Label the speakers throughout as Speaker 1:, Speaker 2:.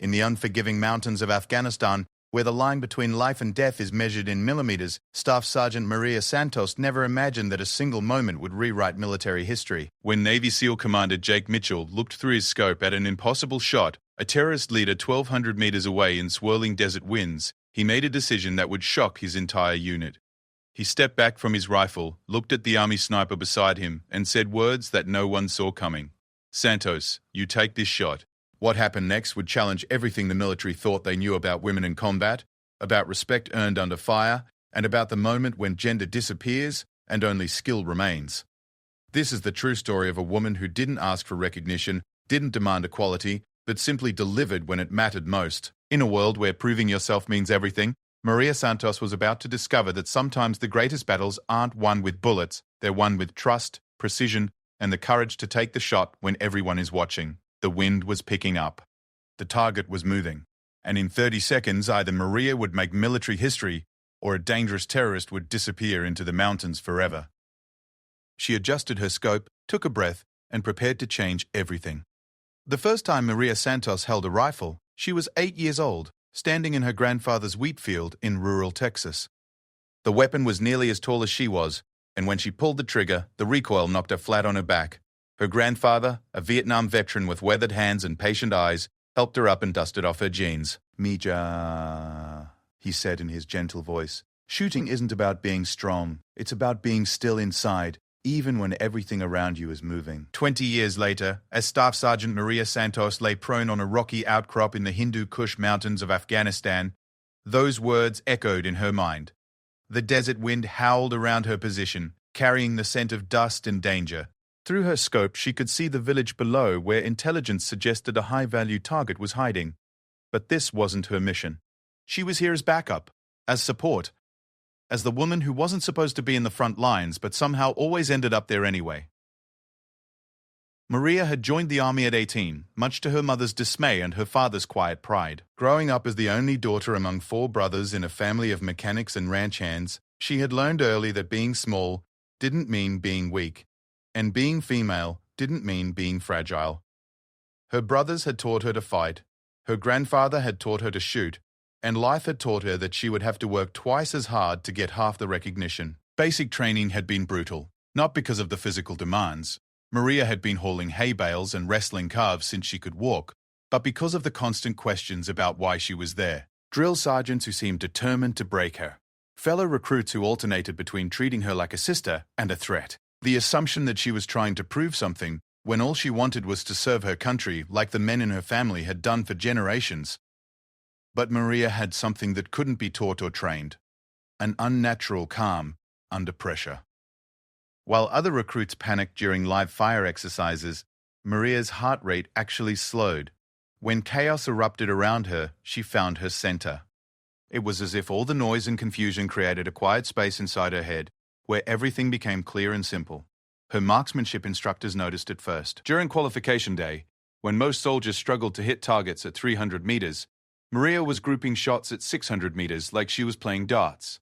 Speaker 1: In the unforgiving mountains of Afghanistan, where the line between life and death is measured in millimeters, Staff Sergeant Maria Santos never imagined that a single moment would rewrite military history. When Navy SEAL Commander Jake Mitchell looked through his scope at an impossible shot, a terrorist leader 1,200 meters away in swirling desert winds, he made a decision that would shock his entire unit. He stepped back from his rifle, looked at the army sniper beside him, and said words that no one saw coming. "Santos, you take this shot." What happened next would challenge everything the military thought they knew about women in combat, about respect earned under fire, and about the moment when gender disappears and only skill remains. This is the true story of a woman who didn't ask for recognition, didn't demand equality, but simply delivered when it mattered most. In a world where proving yourself means everything, Maria Santos was about to discover that sometimes the greatest battles aren't won with bullets, they're won with trust, precision, and the courage to take the shot when everyone is watching. The wind was picking up. The target was moving. And in 30 seconds, either Maria would make military history or a dangerous terrorist would disappear into the mountains forever. She adjusted her scope, took a breath, and prepared to change everything. The first time Maria Santos held a rifle, she was 8 years old, standing in her grandfather's wheat field in rural Texas. The weapon was nearly as tall as she was, and when she pulled the trigger, the recoil knocked her flat on her back. Her grandfather, a Vietnam veteran with weathered hands and patient eyes, helped her up and dusted off her jeans. "Mija," he said in his gentle voice. "Shooting isn't about being strong. It's about being still inside, even when everything around you is moving." 20 years later, as Staff Sergeant Maria Santos lay prone on a rocky outcrop in the Hindu Kush mountains of Afghanistan, those words echoed in her mind. The desert wind howled around her position, carrying the scent of dust and danger. Through her scope, she could see the village below where intelligence suggested a high-value target was hiding. But this wasn't her mission. She was here as backup, as support, as the woman who wasn't supposed to be in the front lines but somehow always ended up there anyway. Maria had joined the army at 18, much to her mother's dismay and her father's quiet pride. Growing up as the only daughter among 4 brothers in a family of mechanics and ranch hands, she had learned early that being small didn't mean being weak. And being female didn't mean being fragile. Her brothers had taught her to fight, her grandfather had taught her to shoot, and life had taught her that she would have to work twice as hard to get half the recognition. Basic training had been brutal, not because of the physical demands. Maria had been hauling hay bales and wrestling calves since she could walk, but because of the constant questions about why she was there. Drill sergeants who seemed determined to break her. Fellow recruits who alternated between treating her like a sister and a threat. The assumption that she was trying to prove something when all she wanted was to serve her country like the men in her family had done for generations. But Maria had something that couldn't be taught or trained, an unnatural calm under pressure. While other recruits panicked during live fire exercises, Maria's heart rate actually slowed. When chaos erupted around her, she found her center. It was as if all the noise and confusion created a quiet space inside her head, where everything became clear and simple. Her marksmanship instructors noticed it first. During qualification day, when most soldiers struggled to hit targets at 300 meters, Maria was grouping shots at 600 meters like she was playing darts.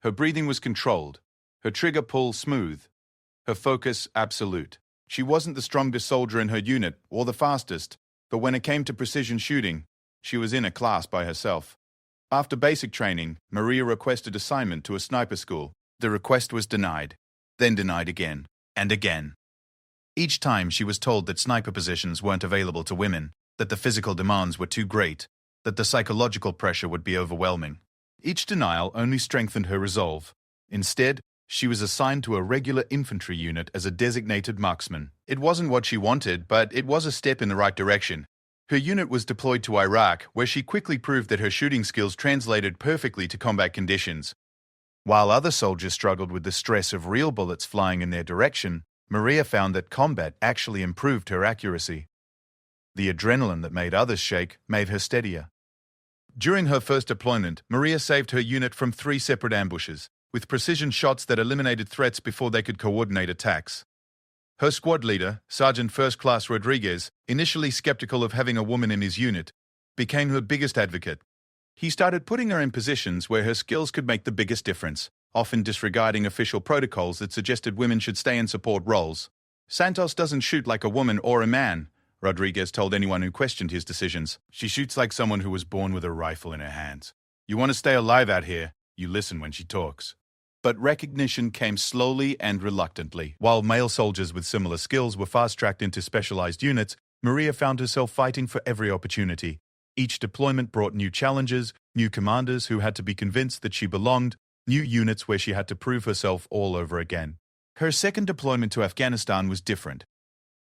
Speaker 1: Her breathing was controlled, her trigger pull smooth, her focus absolute. She wasn't the strongest soldier in her unit or the fastest, but when it came to precision shooting, she was in a class by herself. After basic training, Maria requested assignment to a sniper school. The request was denied, then denied again, and again. Each time she was told that sniper positions weren't available to women, that the physical demands were too great, that the psychological pressure would be overwhelming. Each denial only strengthened her resolve. Instead, she was assigned to a regular infantry unit as a designated marksman. It wasn't what she wanted, but it was a step in the right direction. Her unit was deployed to Iraq, where she quickly proved that her shooting skills translated perfectly to combat conditions. While other soldiers struggled with the stress of real bullets flying in their direction, Maria found that combat actually improved her accuracy. The adrenaline that made others shake made her steadier. During her first deployment, Maria saved her unit from 3 separate ambushes, with precision shots that eliminated threats before they could coordinate attacks. Her squad leader, Sergeant First Class Rodriguez, initially skeptical of having a woman in his unit, became her biggest advocate. He started putting her in positions where her skills could make the biggest difference, often disregarding official protocols that suggested women should stay in support roles. "Santos doesn't shoot like a woman or a man," Rodriguez told anyone who questioned his decisions. She shoots like someone who was born with a rifle in her hands. You want to stay alive out here, you listen when she talks. But recognition came slowly and reluctantly. While male soldiers with similar skills were fast-tracked into specialized units, Maria found herself fighting for every opportunity. Each deployment brought new challenges, new commanders who had to be convinced that she belonged, new units where she had to prove herself all over again. Her second deployment to Afghanistan was different.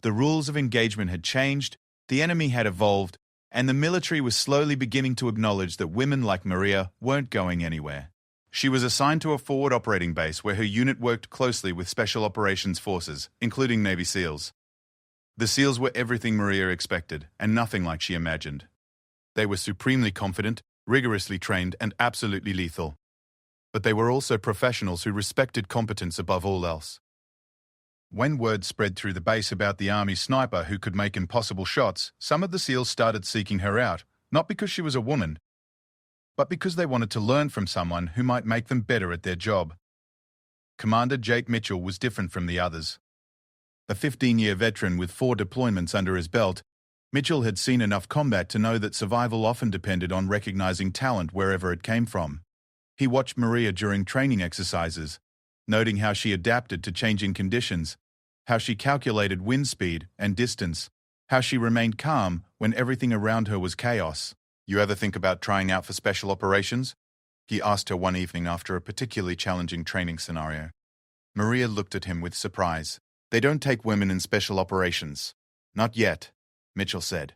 Speaker 1: The rules of engagement had changed, the enemy had evolved, and the military was slowly beginning to acknowledge that women like Maria weren't going anywhere. She was assigned to a forward operating base where her unit worked closely with Special Operations Forces, including Navy SEALs. The SEALs were everything Maria expected, and nothing like she imagined. They were supremely confident, rigorously trained, and absolutely lethal. But they were also professionals who respected competence above all else. When word spread through the base about the Army sniper who could make impossible shots, some of the SEALs started seeking her out, not because she was a woman, but because they wanted to learn from someone who might make them better at their job. Commander Jake Mitchell was different from the others. A 15-year veteran with 4 deployments under his belt, Mitchell had seen enough combat to know that survival often depended on recognizing talent wherever it came from. He watched Maria during training exercises, noting how she adapted to changing conditions, how she calculated wind speed and distance, how she remained calm when everything around her was chaos. You ever think about trying out for special operations? He asked her one evening after a particularly challenging training scenario. Maria looked at him with surprise. They don't take women in special operations. Not yet, Mitchell said.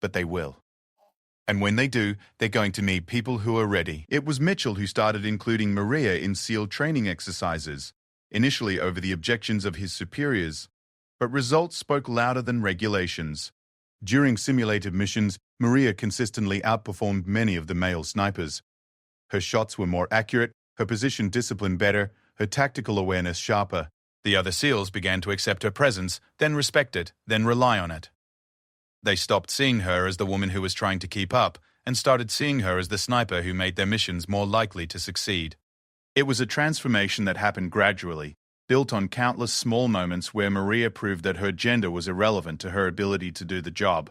Speaker 1: But they will. And when they do, they're going to need people who are ready. It was Mitchell who started including Maria in SEAL training exercises, initially over the objections of his superiors. But results spoke louder than regulations. During simulated missions, Maria consistently outperformed many of the male snipers. Her shots were more accurate, her position discipline better, her tactical awareness sharper. The other SEALs began to accept her presence, then respect it, then rely on it. They stopped seeing her as the woman who was trying to keep up and started seeing her as the sniper who made their missions more likely to succeed. It was a transformation that happened gradually, built on countless small moments where Maria proved that her gender was irrelevant to her ability to do the job.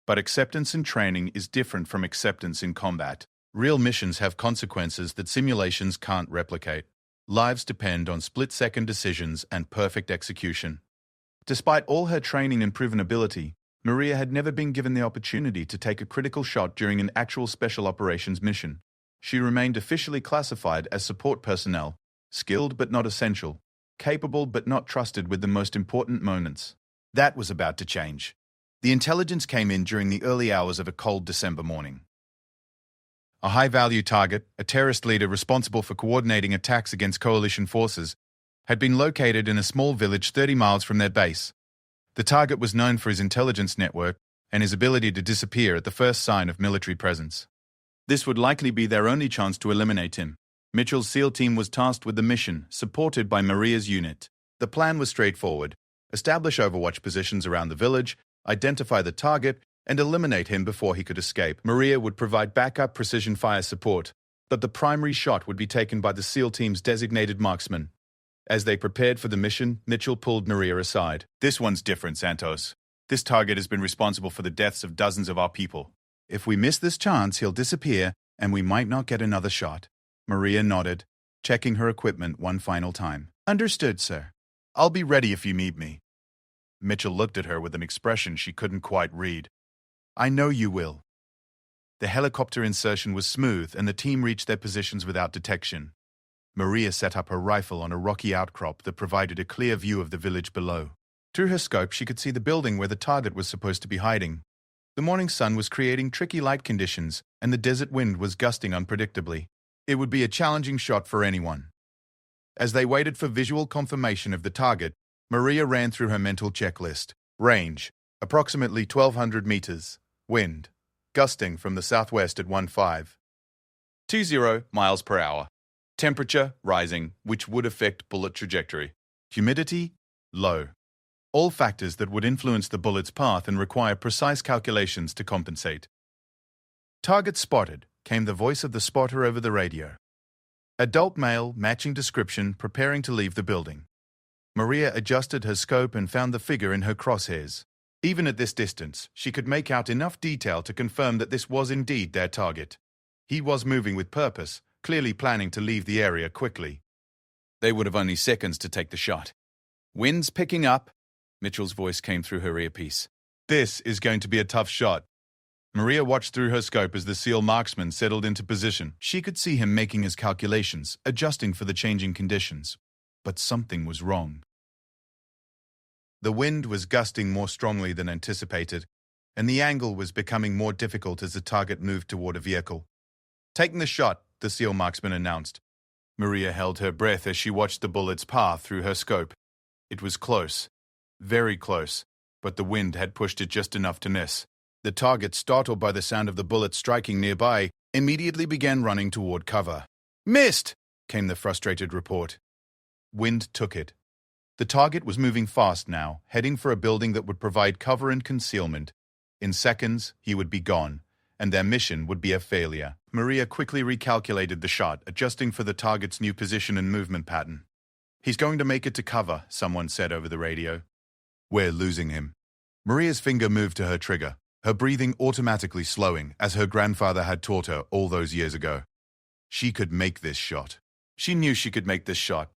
Speaker 1: But acceptance in training is different from acceptance in combat. Real missions have consequences that simulations can't replicate. Lives depend on split-second decisions and perfect execution. Despite all her training and proven ability, Maria had never been given the opportunity to take a critical shot during an actual special operations mission. She remained officially classified as support personnel, skilled but not essential, capable but not trusted with the most important moments. That was about to change. The intelligence came in during the early hours of a cold December morning. A high-value target, a terrorist leader responsible for coordinating attacks against coalition forces, had been located in a small village 30 miles from their base. The target was known for his intelligence network and his ability to disappear at the first sign of military presence. This would likely be their only chance to eliminate him. Mitchell's SEAL team was tasked with the mission, supported by Maria's unit. The plan was straightforward: establish overwatch positions around the village, identify the target, and eliminate him before he could escape. Maria would provide backup precision fire support, but the primary shot would be taken by the SEAL team's designated marksman. As they prepared for the mission, Mitchell pulled Maria aside. "This one's different, Santos. This target has been responsible for the deaths of dozens of our people. If we miss this chance, he'll disappear, and we might not get another shot." Maria nodded, checking her equipment one final time. "Understood, sir. I'll be ready if you need me." Mitchell looked at her with an expression she couldn't quite read. "I know you will." The helicopter insertion was smooth, and the team reached their positions without detection. Maria set up her rifle on a rocky outcrop that provided a clear view of the village below. Through her scope, she could see the building where the target was supposed to be hiding. The morning sun was creating tricky light conditions, and the desert wind was gusting unpredictably. It would be a challenging shot for anyone. As they waited for visual confirmation of the target, Maria ran through her mental checklist. Range, approximately 1,200 meters. Wind, gusting from the southwest at 15.20 miles per hour. Temperature, rising, which would affect bullet trajectory. Humidity, low. All factors that would influence the bullet's path and require precise calculations to compensate. "Target spotted," came the voice of the spotter over the radio. Adult male, matching description, preparing to leave the building. Maria adjusted her scope and found the figure in her crosshairs. Even at this distance, she could make out enough detail to confirm that this was indeed their target. He was moving with purpose, clearly planning to leave the area quickly. They would have only seconds to take the shot. "Wind's picking up," Mitchell's voice came through her earpiece. "This is going to be a tough shot." Maria watched through her scope as the SEAL marksman settled into position. She could see him making his calculations, adjusting for the changing conditions. But something was wrong. The wind was gusting more strongly than anticipated, and the angle was becoming more difficult as the target moved toward a vehicle. "Taking the shot," the SEAL marksman announced. Maria held her breath as she watched the bullet's path through her scope. It was close, very close, but the wind had pushed it just enough to miss. The target, startled by the sound of the bullet striking nearby, immediately began running toward cover. "Missed!" came the frustrated report. Wind took it. The target was moving fast now, heading for a building that would provide cover and concealment. In seconds, he would be gone, and their mission would be a failure. Maria quickly recalculated the shot, adjusting for the target's new position and movement pattern. "He's going to make it to cover," someone said over the radio. "We're losing him." Maria's finger moved to her trigger, her breathing automatically slowing, as her grandfather had taught her all those years ago. She could make this shot. She knew she could make this shot,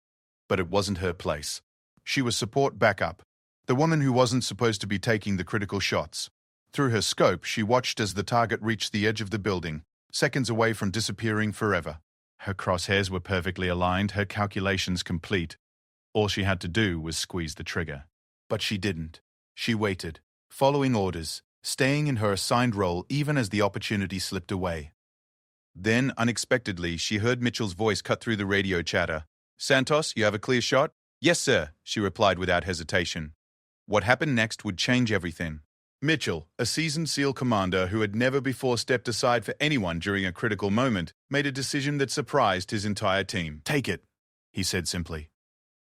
Speaker 1: but it wasn't her place. She was support backup, the woman who wasn't supposed to be taking the critical shots. Through her scope, she watched as the target reached the edge of the building, seconds away from disappearing forever. Her crosshairs were perfectly aligned, her calculations complete. All she had to do was squeeze the trigger. But she didn't. She waited, following orders, staying in her assigned role even as the opportunity slipped away. Then, unexpectedly, she heard Mitchell's voice cut through the radio chatter. "Santos, you have a clear shot?" "Yes, sir," she replied without hesitation. What happened next would change everything. Mitchell, a seasoned SEAL commander who had never before stepped aside for anyone during a critical moment, made a decision that surprised his entire team. "Take it," he said simply.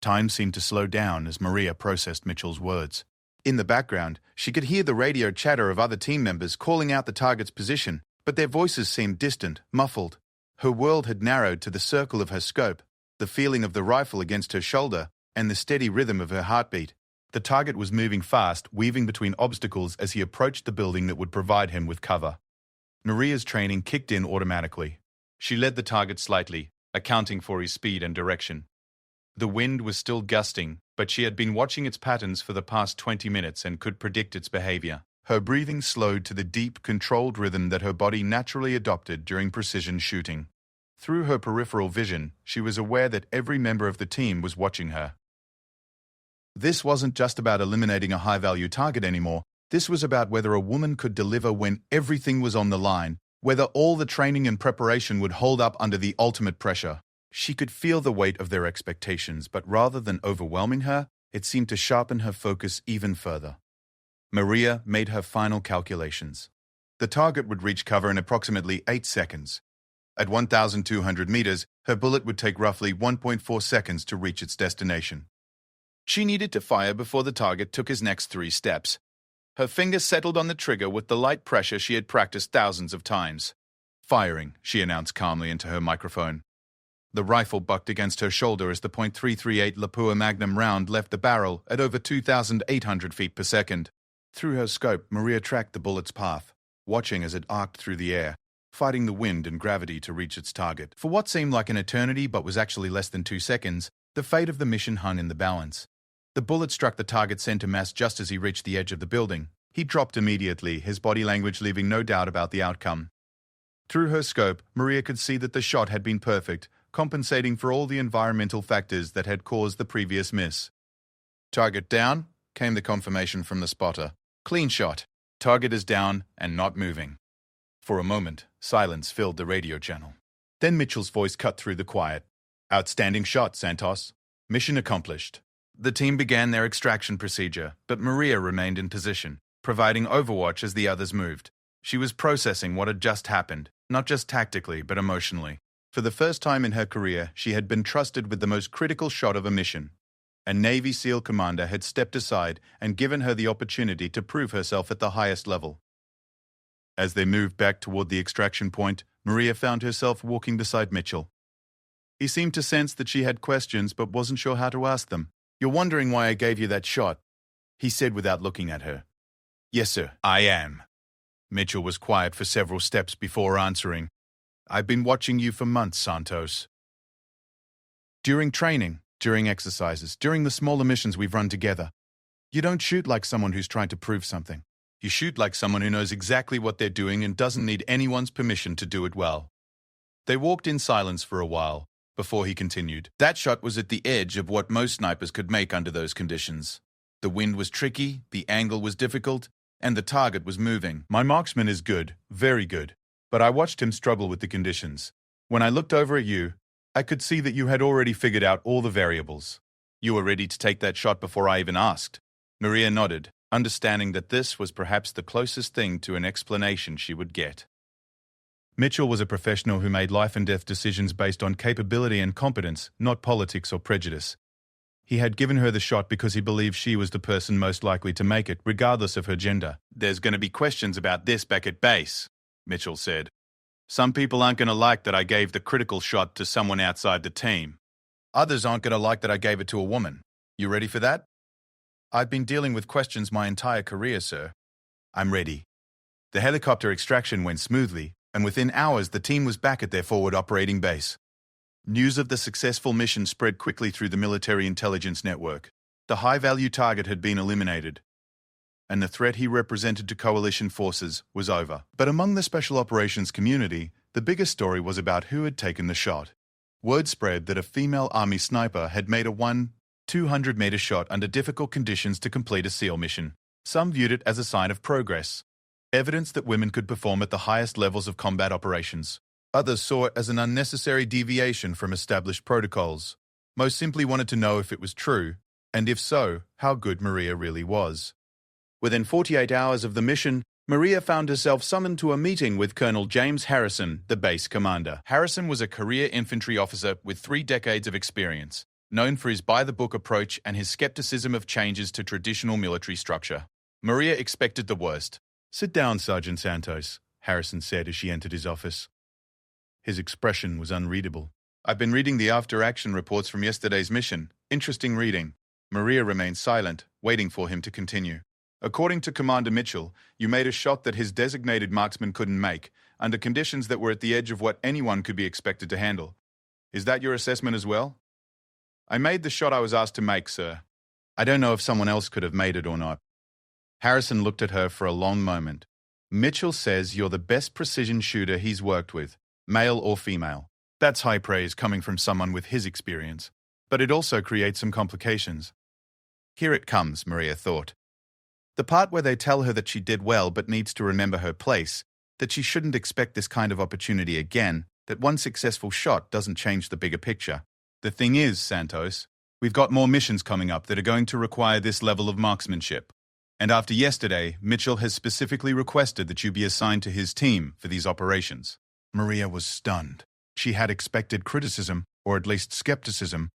Speaker 1: Time seemed to slow down as Maria processed Mitchell's words. In the background, she could hear the radio chatter of other team members calling out the target's position, but their voices seemed distant, muffled. Her world had narrowed to the circle of her scope, the feeling of the rifle against her shoulder, and the steady rhythm of her heartbeat. The target was moving fast, weaving between obstacles as he approached the building that would provide him with cover. Maria's training kicked in automatically. She led the target slightly, accounting for his speed and direction. The wind was still gusting, but she had been watching its patterns for the past 20 minutes and could predict its behavior. Her breathing slowed to the deep, controlled rhythm that her body naturally adopted during precision shooting. Through her peripheral vision, she was aware that every member of the team was watching her. This wasn't just about eliminating a high-value target anymore. This was about whether a woman could deliver when everything was on the line, whether all the training and preparation would hold up under the ultimate pressure. She could feel the weight of their expectations, but rather than overwhelming her, it seemed to sharpen her focus even further. Maria made her final calculations. The target would reach cover in approximately 8 seconds. At 1,200 meters, her bullet would take roughly 1.4 seconds to reach its destination. She needed to fire before the target took his next 3 steps. Her finger settled on the trigger with the light pressure she had practiced thousands of times. "Firing," she announced calmly into her microphone. The rifle bucked against her shoulder as the .338 Lapua Magnum round left the barrel at over 2,800 feet per second. Through her scope, Maria tracked the bullet's path, watching as it arced through the air, fighting the wind and gravity to reach its target. For what seemed like an eternity but was actually less than 2 seconds, the fate of the mission hung in the balance. The bullet struck the target center mass just as he reached the edge of the building. He dropped immediately, his body language leaving no doubt about the outcome. Through her scope, Maria could see that the shot had been perfect, compensating for all the environmental factors that had caused the previous miss. "Target down," came the confirmation from the spotter. "Clean shot. Target is down and not moving." For a moment, silence filled the radio channel. Then Mitchell's voice cut through the quiet. "Outstanding shot, Santos. Mission accomplished." The team began their extraction procedure, but Maria remained in position, providing overwatch as the others moved. She was processing what had just happened, not just tactically, but emotionally. For the first time in her career, she had been trusted with the most critical shot of a mission. A Navy SEAL commander had stepped aside and given her the opportunity to prove herself at the highest level. As they moved back toward the extraction point, Maria found herself walking beside Mitchell. He seemed to sense that she had questions but wasn't sure how to ask them. "You're wondering why I gave you that shot," he said without looking at her. Yes, sir, I am. Mitchell was quiet for several steps before answering. I've been watching you for months, Santos. During training, during exercises, during the smaller missions we've run together, you don't shoot like someone who's trying to prove something. You shoot like someone who knows exactly what they're doing and doesn't need anyone's permission to do it well. They walked in silence for a while, before he continued. That shot was at the edge of what most snipers could make under those conditions. The wind was tricky, the angle was difficult, and the target was moving. My marksman is good, very good, but I watched him struggle with the conditions. When I looked over at you, I could see that you had already figured out all the variables. You were ready to take that shot before I even asked. Maria nodded, understanding that this was perhaps the closest thing to an explanation she would get. Mitchell was a professional who made life-and-death decisions based on capability and competence, not politics or prejudice. He had given her the shot because he believed she was the person most likely to make it, regardless of her gender. There's going to be questions about this back at base, Mitchell said. Some people aren't going to like that I gave the critical shot to someone outside the team. Others aren't going to like that I gave it to a woman. You ready for that? I've been dealing with questions my entire career, sir. I'm ready. The helicopter extraction went smoothly, and within hours the team was back at their forward operating base. News of the successful mission spread quickly through the military intelligence network. The high-value target had been eliminated, and the threat he represented to coalition forces was over. But among the special operations community, the biggest story was about who had taken the shot. Word spread that a female army sniper had made a 200-meter shot under difficult conditions to complete a SEAL mission. Some viewed it as a sign of progress, evidence that women could perform at the highest levels of combat operations. Others saw it as an unnecessary deviation from established protocols. Most simply wanted to know if it was true, and if so, how good Maria really was. Within 48 hours of the mission, Maria found herself summoned to a meeting with Colonel James Harrison, the base commander. Harrison was a career infantry officer with 3 decades of experience, known for his by-the-book approach and his skepticism of changes to traditional military structure. Maria expected the worst. "Sit down, Sergeant Santos," Harrison said as she entered his office. His expression was unreadable. "I've been reading the after-action reports from yesterday's mission. Interesting reading." Maria remained silent, waiting for him to continue. "According to Commander Mitchell, you made a shot that his designated marksman couldn't make, under conditions that were at the edge of what anyone could be expected to handle. Is that your assessment as well?" "I made the shot I was asked to make, sir. I don't know if someone else could have made it or not." Harrison looked at her for a long moment. "Mitchell says you're the best precision shooter he's worked with, male or female. That's high praise coming from someone with his experience. But it also creates some complications." Here it comes, Maria thought. The part where they tell her that she did well but needs to remember her place, that she shouldn't expect this kind of opportunity again, that one successful shot doesn't change the bigger picture. The thing is, Santos, we've got more missions coming up that are going to require this level of marksmanship. And after yesterday, Mitchell has specifically requested that you be assigned to his team for these operations. Maria was stunned. She had expected criticism, or at least skepticism,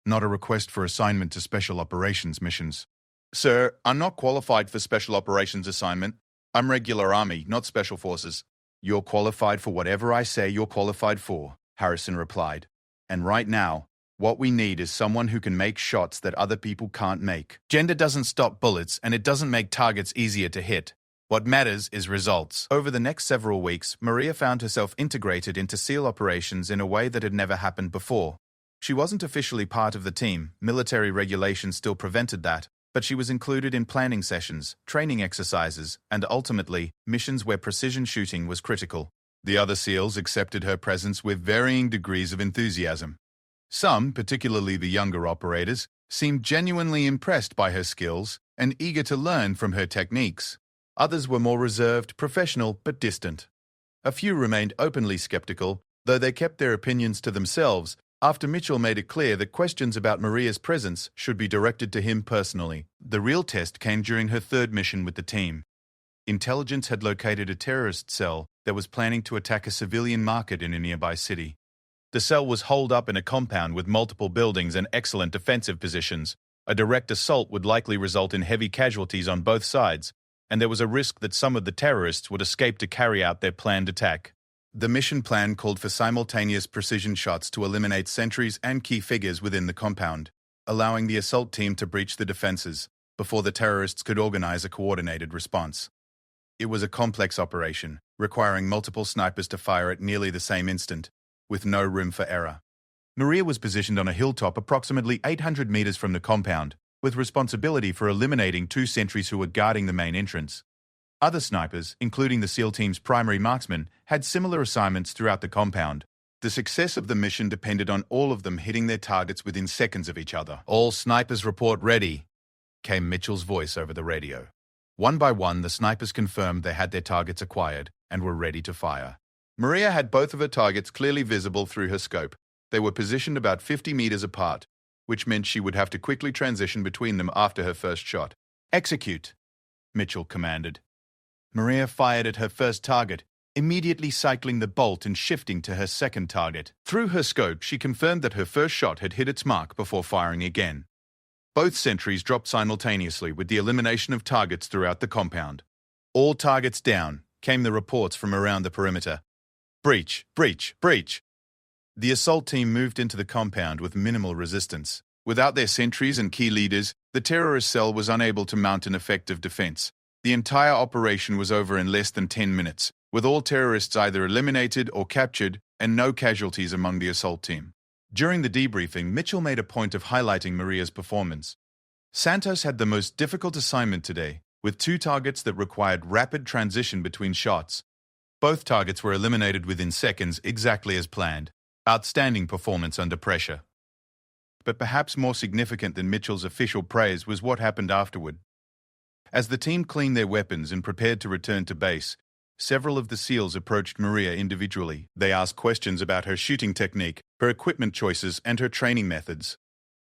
Speaker 1: not a request for assignment to special operations missions. "Sir, I'm not qualified for special operations assignment. I'm regular army, not special forces." "You're qualified for whatever I say you're qualified for," Harrison replied. "And right now, what we need is someone who can make shots that other people can't make. Gender doesn't stop bullets, and it doesn't make targets easier to hit. What matters is results." Over the next several weeks, Maria found herself integrated into SEAL operations in a way that had never happened before. She wasn't officially part of the team, military regulations still prevented that, but she was included in planning sessions, training exercises, and ultimately, missions where precision shooting was critical. The other SEALs accepted her presence with varying degrees of enthusiasm. Some, particularly the younger operators, seemed genuinely impressed by her skills and eager to learn from her techniques. Others were more reserved, professional, but distant. A few remained openly skeptical, though they kept their opinions to themselves after Mitchell made it clear that questions about Maria's presence should be directed to him personally. The real test came during her 3rd mission with the team. Intelligence had located a terrorist cell that was planning to attack a civilian market in a nearby city. The cell was holed up in a compound with multiple buildings and excellent defensive positions. A direct assault would likely result in heavy casualties on both sides, and there was a risk that some of the terrorists would escape to carry out their planned attack. The mission plan called for simultaneous precision shots to eliminate sentries and key figures within the compound, allowing the assault team to breach the defenses. before the terrorists could organize a coordinated response. It was a complex operation, requiring multiple snipers to fire at nearly the same instant, with no room for error. Maria was positioned on a hilltop approximately 800 meters from the compound, with responsibility for eliminating 2 sentries who were guarding the main entrance. Other snipers, including the SEAL team's primary marksman, had similar assignments throughout the compound. The success of the mission depended on all of them hitting their targets within seconds of each other. "All snipers report ready," came Mitchell's voice over the radio. One by one, the snipers confirmed they had their targets acquired and were ready to fire. Maria had both of her targets clearly visible through her scope. They were positioned about 50 meters apart, which meant she would have to quickly transition between them after her first shot. "Execute," Mitchell commanded. Maria fired at her first target, immediately cycling the bolt and shifting to her second target. Through her scope, she confirmed that her first shot had hit its mark before firing again. Both sentries dropped simultaneously with the elimination of targets throughout the compound. "All targets down," came the reports from around the perimeter. "Breach, breach, breach." The assault team moved into the compound with minimal resistance. Without their sentries and key leaders, the terrorist cell was unable to mount an effective defense. The entire operation was over in less than 10 minutes, with all terrorists either eliminated or captured and no casualties among the assault team. During the debriefing, Mitchell made a point of highlighting Maria's performance. "Santos had the most difficult assignment today, with 2 targets that required rapid transition between shots. Both targets were eliminated within seconds, exactly as planned. Outstanding performance under pressure." But perhaps more significant than Mitchell's official praise was what happened afterward. As the team cleaned their weapons and prepared to return to base, several of the SEALs approached Maria individually. They asked questions about her shooting technique, her equipment choices, and her training methods.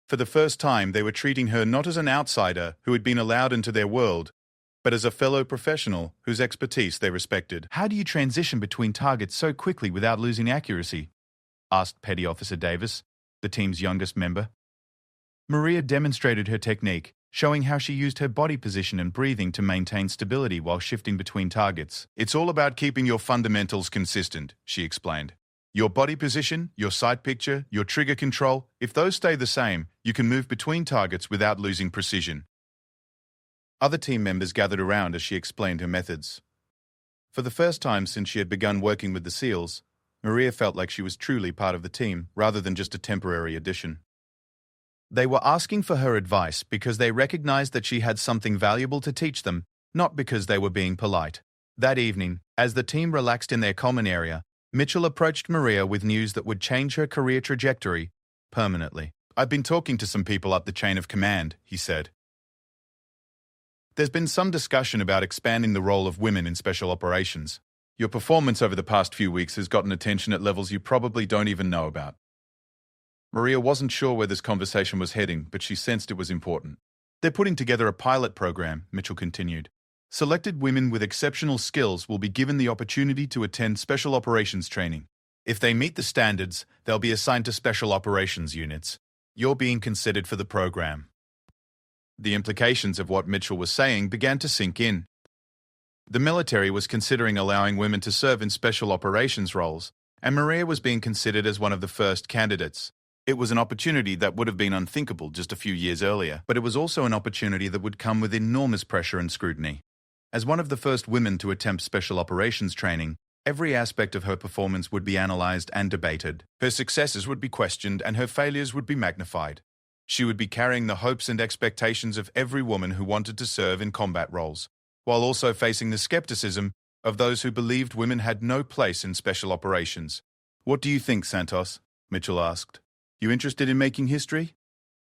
Speaker 1: For the first time, they were treating her not as an outsider who had been allowed into their world, but as a fellow professional whose expertise they respected. "How do you transition between targets so quickly without losing accuracy?" asked Petty Officer Davis, the team's youngest member. Maria demonstrated her technique, showing how she used her body position and breathing to maintain stability while shifting between targets. "It's all about keeping your fundamentals consistent," she explained. "Your body position, your sight picture, your trigger control, if those stay the same, you can move between targets without losing precision." Other team members gathered around as she explained her methods. For the first time since she had begun working with the SEALs, Maria felt like she was truly part of the team, rather than just a temporary addition. They were asking for her advice because they recognized that she had something valuable to teach them, not because they were being polite. That evening, as the team relaxed in their common area, Mitchell approached Maria with news that would change her career trajectory permanently. "I've been talking to some people up the chain of command," he said. "There's been some discussion about expanding the role of women in special operations. Your performance over the past few weeks has gotten attention at levels you probably don't even know about." Maria wasn't sure where this conversation was heading, but she sensed it was important. "They're putting together a pilot program," Mitchell continued. "Selected women with exceptional skills will be given the opportunity to attend special operations training. If they meet the standards, they'll be assigned to special operations units. You're being considered for the program." The implications of what Mitchell was saying began to sink in. The military was considering allowing women to serve in special operations roles, and Maria was being considered as one of the first candidates. It was an opportunity that would have been unthinkable just a few years earlier, but it was also an opportunity that would come with enormous pressure and scrutiny. As one of the first women to attempt special operations training, every aspect of her performance would be analyzed and debated. Her successes would be questioned and her failures would be magnified. She would be carrying the hopes and expectations of every woman who wanted to serve in combat roles, while also facing the skepticism of those who believed women had no place in special operations. "What do you think, Santos?" Mitchell asked. "You interested in making history?"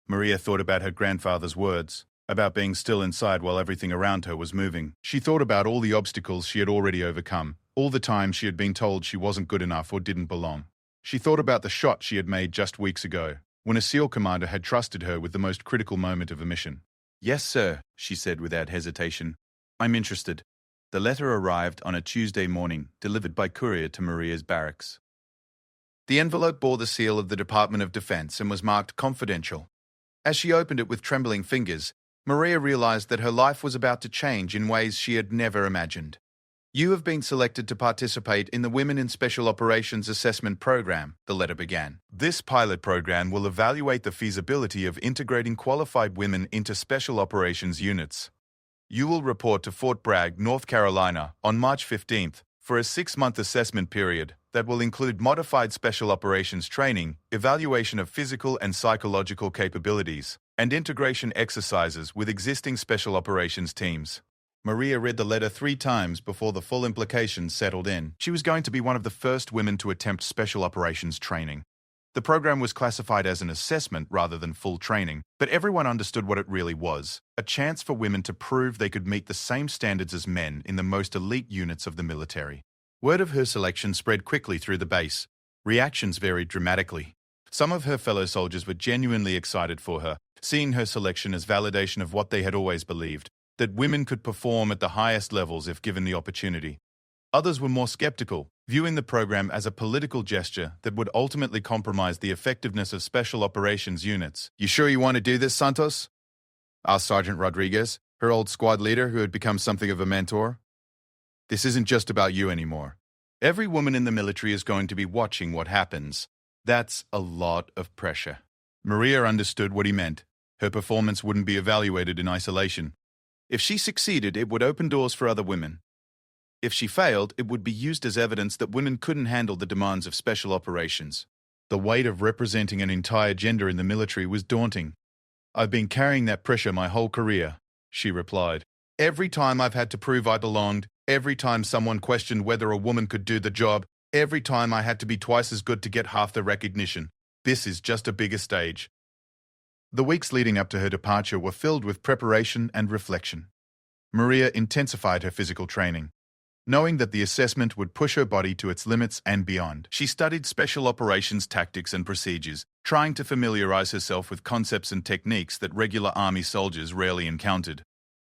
Speaker 1: Maria thought about her grandfather's words, about being still inside while everything around her was moving. She thought about all the obstacles she had already overcome, all the time she had been told she wasn't good enough or didn't belong. She thought about the shot she had made just weeks ago, when a SEAL commander had trusted her with the most critical moment of a mission. "Yes, sir," she said without hesitation. "I'm interested." The letter arrived on a Tuesday morning, delivered by courier to Maria's barracks. The envelope bore the seal of the Department of Defense and was marked confidential. As she opened it with trembling fingers, Maria realized that her life was about to change in ways she had never imagined. You have been selected to participate in the Women in Special Operations Assessment Program, the letter began. This pilot program will evaluate the feasibility of integrating qualified women into special operations units. You will report to Fort Bragg, North Carolina, on March 15th for a 6-month assessment period that will include modified special operations training, evaluation of physical and psychological capabilities, and integration exercises with existing special operations teams. Maria read the letter 3 times before the full implications settled in. She was going to be one of the first women to attempt special operations training. The program was classified as an assessment rather than full training, but everyone understood what it really was: a chance for women to prove they could meet the same standards as men in the most elite units of the military. Word of her selection spread quickly through the base. Reactions varied dramatically. Some of her fellow soldiers were genuinely excited for her, seeing her selection as validation of what they had always believed: that women could perform at the highest levels if given the opportunity. Others were more skeptical, viewing the program as a political gesture that would ultimately compromise the effectiveness of special operations units. "You sure you want to do this, Santos?" asked Sergeant Rodriguez, her old squad leader who had become something of a mentor. "This isn't just about you anymore. Every woman in the military is going to be watching what happens. That's a lot of pressure." Maria understood what he meant. Her performance wouldn't be evaluated in isolation. If she succeeded, it would open doors for other women. If she failed, it would be used as evidence that women couldn't handle the demands of special operations. The weight of representing an entire gender in the military was daunting. "I've been carrying that pressure my whole career," she replied. "Every time I've had to prove I belonged, every time someone questioned whether a woman could do the job, every time I had to be twice as good to get half the recognition. This is just a bigger stage." The weeks leading up to her departure were filled with preparation and reflection. Maria intensified her physical training. Knowing that the assessment would push her body to its limits and beyond, she studied special operations tactics and procedures, trying to familiarize herself with concepts and techniques that regular Army soldiers rarely encountered.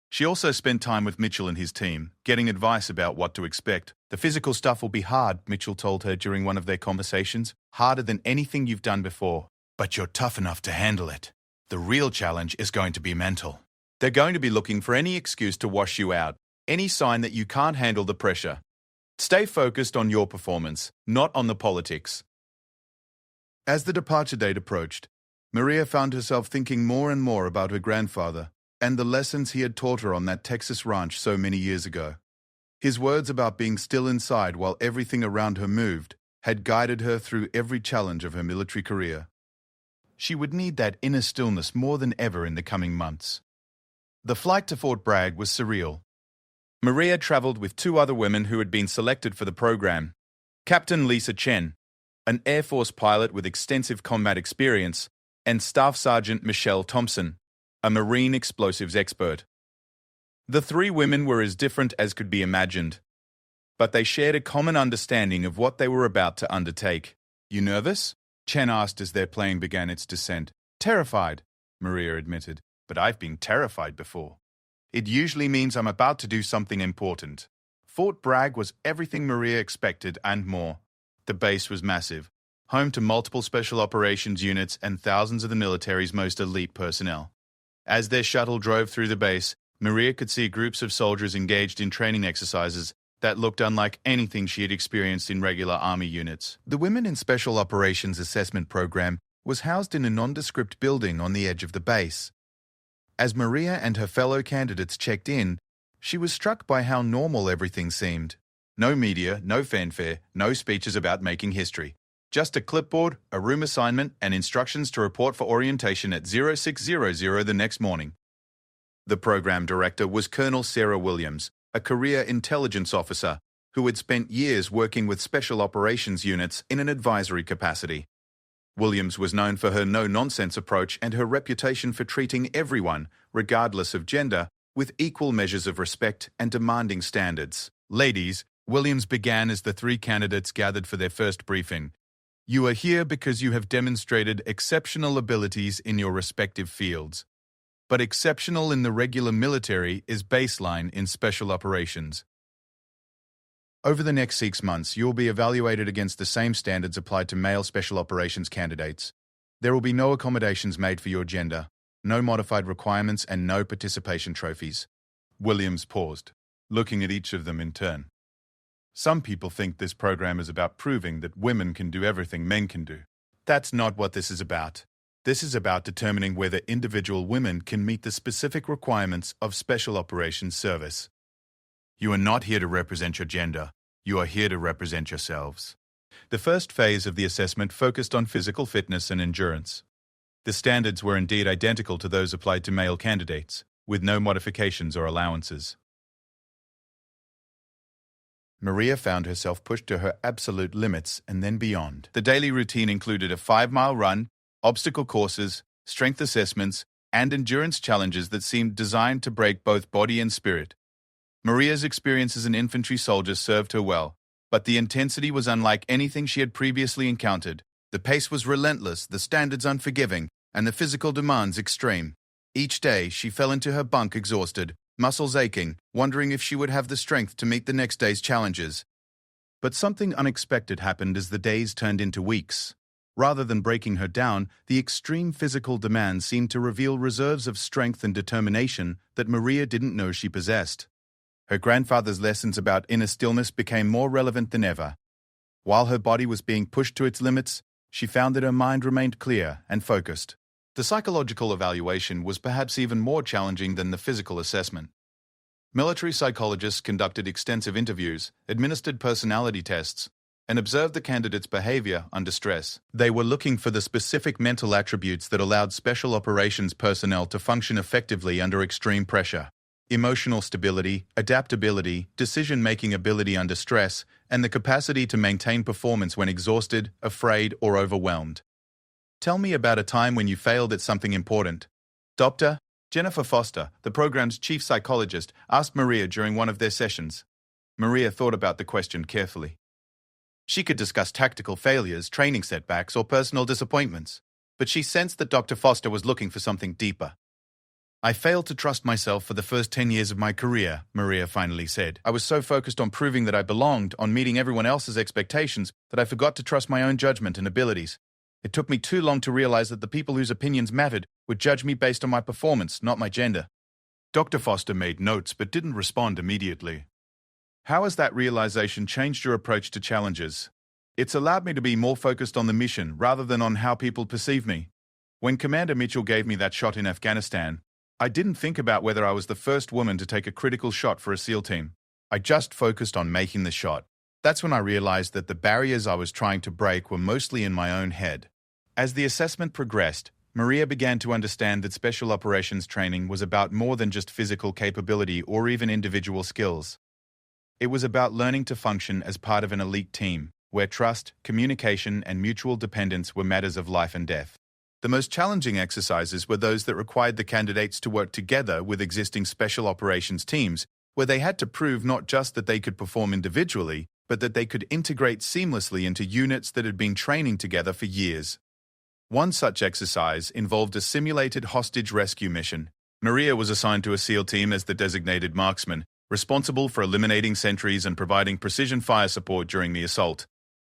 Speaker 1: She also spent time with Mitchell and his team, getting advice about what to expect. "The physical stuff will be hard," Mitchell told her during one of their conversations. "Harder than anything you've done before. But you're tough enough to handle it. The real challenge is going to be mental. They're going to be looking for any excuse to wash you out, any sign that you can't handle the pressure. Stay focused on your performance, not on the politics." As the departure date approached, Maria found herself thinking more and more about her grandfather and the lessons he had taught her on that Texas ranch so many years ago. His words about being still inside while everything around her moved had guided her through every challenge of her military career. She would need that inner stillness more than ever in the coming months. The flight to Fort Bragg was surreal. Maria traveled with 2 other women who had been selected for the program: Captain Lisa Chen, an Air Force pilot with extensive combat experience, and Staff Sergeant Michelle Thompson, a Marine explosives expert. The 3 women were as different as could be imagined, but they shared a common understanding of what they were about to undertake. "You nervous?" Chen asked as their plane began its descent. "Terrified," Maria admitted, "but I've been terrified before. It usually means I'm about to do something important." Fort Bragg was everything Maria expected and more. The base was massive, home to multiple special operations units and thousands of the military's most elite personnel. As their shuttle drove through the base, Maria could see groups of soldiers engaged in training exercises that looked unlike anything she had experienced in regular Army units. The Women in Special Operations Assessment Program was housed in a nondescript building on the edge of the base. As Maria and her fellow candidates checked in, she was struck by how normal everything seemed. No media, no fanfare, no speeches about making history. Just a clipboard, a room assignment, and instructions to report for orientation at 0600 the next morning. The program director was Colonel Sarah Williams, a career intelligence officer who had spent years working with special operations units in an advisory capacity. Williams was known for her no-nonsense approach and her reputation for treating everyone, regardless of gender, with equal measures of respect and demanding standards. "Ladies," Williams began as the 3 candidates gathered for their first briefing, "you are here because you have demonstrated exceptional abilities in your respective fields. But exceptional in the regular military is baseline in special operations. Over the next 6 months, you will be evaluated against the same standards applied to male special operations candidates. There will be no accommodations made for your gender, no modified requirements, and no participation trophies." Williams paused, looking at each of them in turn. Some people think this program is about proving that women can do everything men can do. That's not what this is about. This is about determining whether individual women can meet the specific requirements of Special Operations Service. You are not here to represent your gender. You are here to represent yourselves. The first phase of the assessment focused on physical fitness and endurance. The standards were indeed identical to those applied to male candidates, with no modifications or allowances. Maria found herself pushed to her absolute limits and then beyond. The daily routine included a 5-mile run, obstacle courses, strength assessments, and endurance challenges that seemed designed to break both body and spirit. Maria's experience as an infantry soldier served her well, but the intensity was unlike anything she had previously encountered. The pace was relentless, the standards unforgiving, and the physical demands extreme. Each day, she fell into her bunk exhausted, muscles aching, wondering if she would have the strength to meet the next day's challenges. But something unexpected happened as the days turned into weeks. Rather than breaking her down, the extreme physical demands seemed to reveal reserves of strength and determination that Maria didn't know she possessed. Her grandfather's lessons about inner stillness became more relevant than ever. While her body was being pushed to its limits, she found that her mind remained clear and focused. The psychological evaluation was perhaps even more challenging than the physical assessment. Military psychologists conducted extensive interviews, administered personality tests, and observed the candidate's behavior under stress. They were looking for the specific mental attributes that allowed special operations personnel to function effectively under extreme pressure. Emotional stability, adaptability, decision-making ability under stress, and the capacity to maintain performance when exhausted, afraid, or overwhelmed. Tell me about a time when you failed at something important. Dr. Jennifer Foster, the program's chief psychologist, asked Maria during one of their sessions. Maria thought about the question carefully. She could discuss tactical failures, training setbacks, or personal disappointments, but she sensed that Dr. Foster was looking for something deeper. I failed to trust myself for the first 10 years of my career, Maria finally said. I was so focused on proving that I belonged, on meeting everyone else's expectations, that I forgot to trust my own judgment and abilities. It took me too long to realize that the people whose opinions mattered would judge me based on my performance, not my gender. Dr. Foster made notes but didn't respond immediately. How has that realization changed your approach to challenges? It's allowed me to be more focused on the mission rather than on how people perceive me. When Commander Mitchell gave me that shot in Afghanistan, I didn't think about whether I was the first woman to take a critical shot for a SEAL team. I just focused on making the shot. That's when I realized that the barriers I was trying to break were mostly in my own head. As the assessment progressed, Maria began to understand that special operations training was about more than just physical capability or even individual skills. It was about learning to function as part of an elite team, where trust, communication, and mutual dependence were matters of life and death. The most challenging exercises were those that required the candidates to work together with existing special operations teams, where they had to prove not just that they could perform individually, but that they could integrate seamlessly into units that had been training together for years. One such exercise involved a simulated hostage rescue mission. Maria was assigned to a SEAL team as the designated marksman, responsible for eliminating sentries and providing precision fire support during the assault.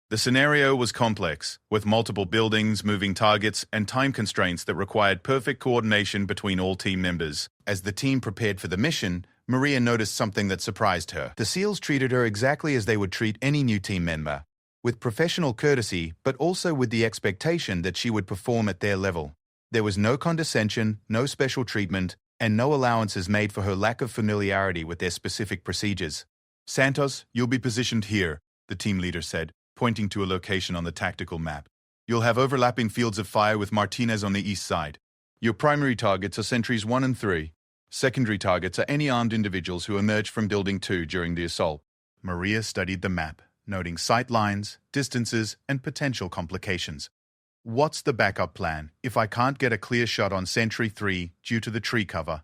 Speaker 1: The scenario was complex, with multiple buildings, moving targets, and time constraints that required perfect coordination between all team members. As the team prepared for the mission, Maria noticed something that surprised her. The SEALs treated her exactly as they would treat any new team member, with professional courtesy, but also with the expectation that she would perform at their level. There was no condescension, no special treatment, and no allowances made for her lack of familiarity with their specific procedures. Santos, you'll be positioned here, the team leader said, pointing to a location on the tactical map. You'll have overlapping fields of fire with Martinez on the east side. Your primary targets are sentries 1 and 3. Secondary targets are any armed individuals who emerged from Building 2 during the assault. Maria studied the map, noting sight lines, distances, and potential complications. What's the backup plan if I can't get a clear shot on Sentry 3 due to the tree cover?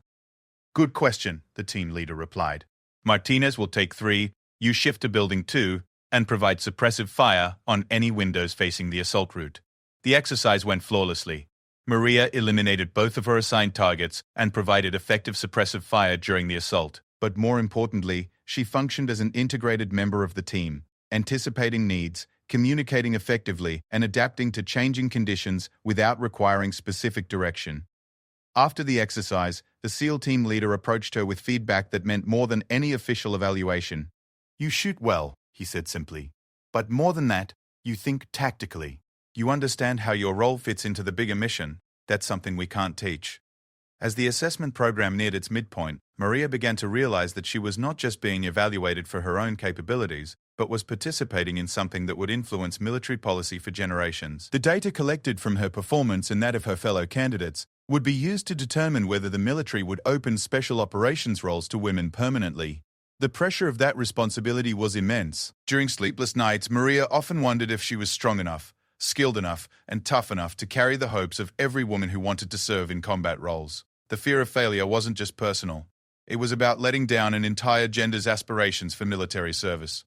Speaker 1: Good question, the team leader replied. Martinez will take 3, you shift to Building 2, and provide suppressive fire on any windows facing the assault route. The exercise went flawlessly. Maria eliminated both of her assigned targets and provided effective suppressive fire during the assault. But more importantly, she functioned as an integrated member of the team, anticipating needs, communicating effectively, and adapting to changing conditions without requiring specific direction. After the exercise, the SEAL team leader approached her with feedback that meant more than any official evaluation. You shoot well. he said simply. But more than that, you think tactically. You understand how your role fits into the bigger mission. That's something we can't teach. As the assessment program neared its midpoint, Maria began to realize that she was not just being evaluated for her own capabilities, but was participating in something that would influence military policy for generations. The data collected from her performance and that of her fellow candidates would be used to determine whether the military would open special operations roles to women permanently. The pressure of that responsibility was immense. During sleepless nights, Maria often wondered if she was strong enough, skilled enough, and tough enough to carry the hopes of every woman who wanted to serve in combat roles. The fear of failure wasn't just personal. It was about letting down an entire gender's aspirations for military service.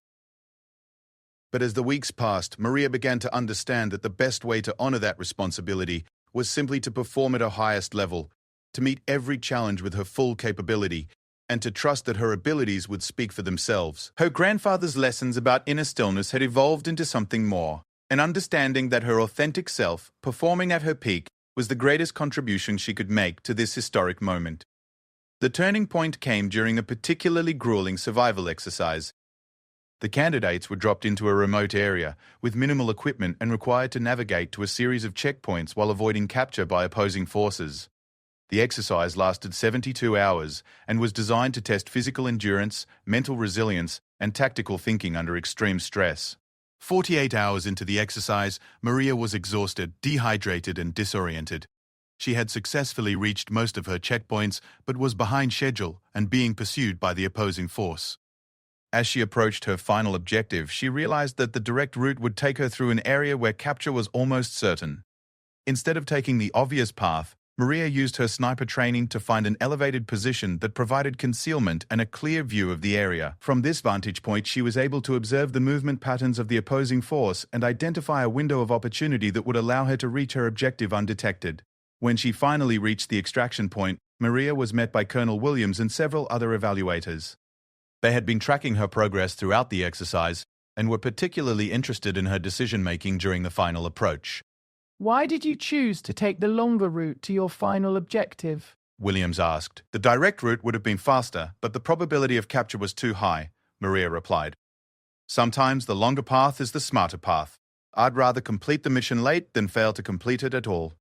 Speaker 1: But as the weeks passed, Maria began to understand that the best way to honor that responsibility was simply to perform at her highest level, to meet every challenge with her full capability, and to trust that her abilities would speak for themselves. Her grandfather's lessons about inner stillness had evolved into something more, an understanding that her authentic self, performing at her peak, was the greatest contribution she could make to this historic moment. The turning point came during a particularly grueling survival exercise. The candidates were dropped into a remote area with minimal equipment and required to navigate to a series of checkpoints while avoiding capture by opposing forces. The exercise lasted 72 hours and was designed to test physical endurance, mental resilience, and tactical thinking under extreme stress. 48 hours into the exercise, Maria was exhausted, dehydrated, and disoriented. She had successfully reached most of her checkpoints, but was behind schedule and being pursued by the opposing force. As she approached her final objective, she realized that the direct route would take her through an area where capture was almost certain. Instead of taking the obvious path, Maria used her sniper training to find an elevated position that provided concealment and a clear view of the area. From this vantage point, she was able to observe the movement patterns of the opposing force and identify a window of opportunity that would allow her to reach her objective undetected. When she finally reached the extraction point, Maria was met by Colonel Williams and several other evaluators. They had been tracking her progress throughout the exercise and were particularly interested in her decision-making during the final approach.
Speaker 2: Why did you choose to take the longer route to your final objective?
Speaker 1: Williams asked. The direct route would have been faster, but the probability of capture was too high, Maria replied. Sometimes the longer path is the smarter path. I'd rather complete the mission late than fail to complete it at all.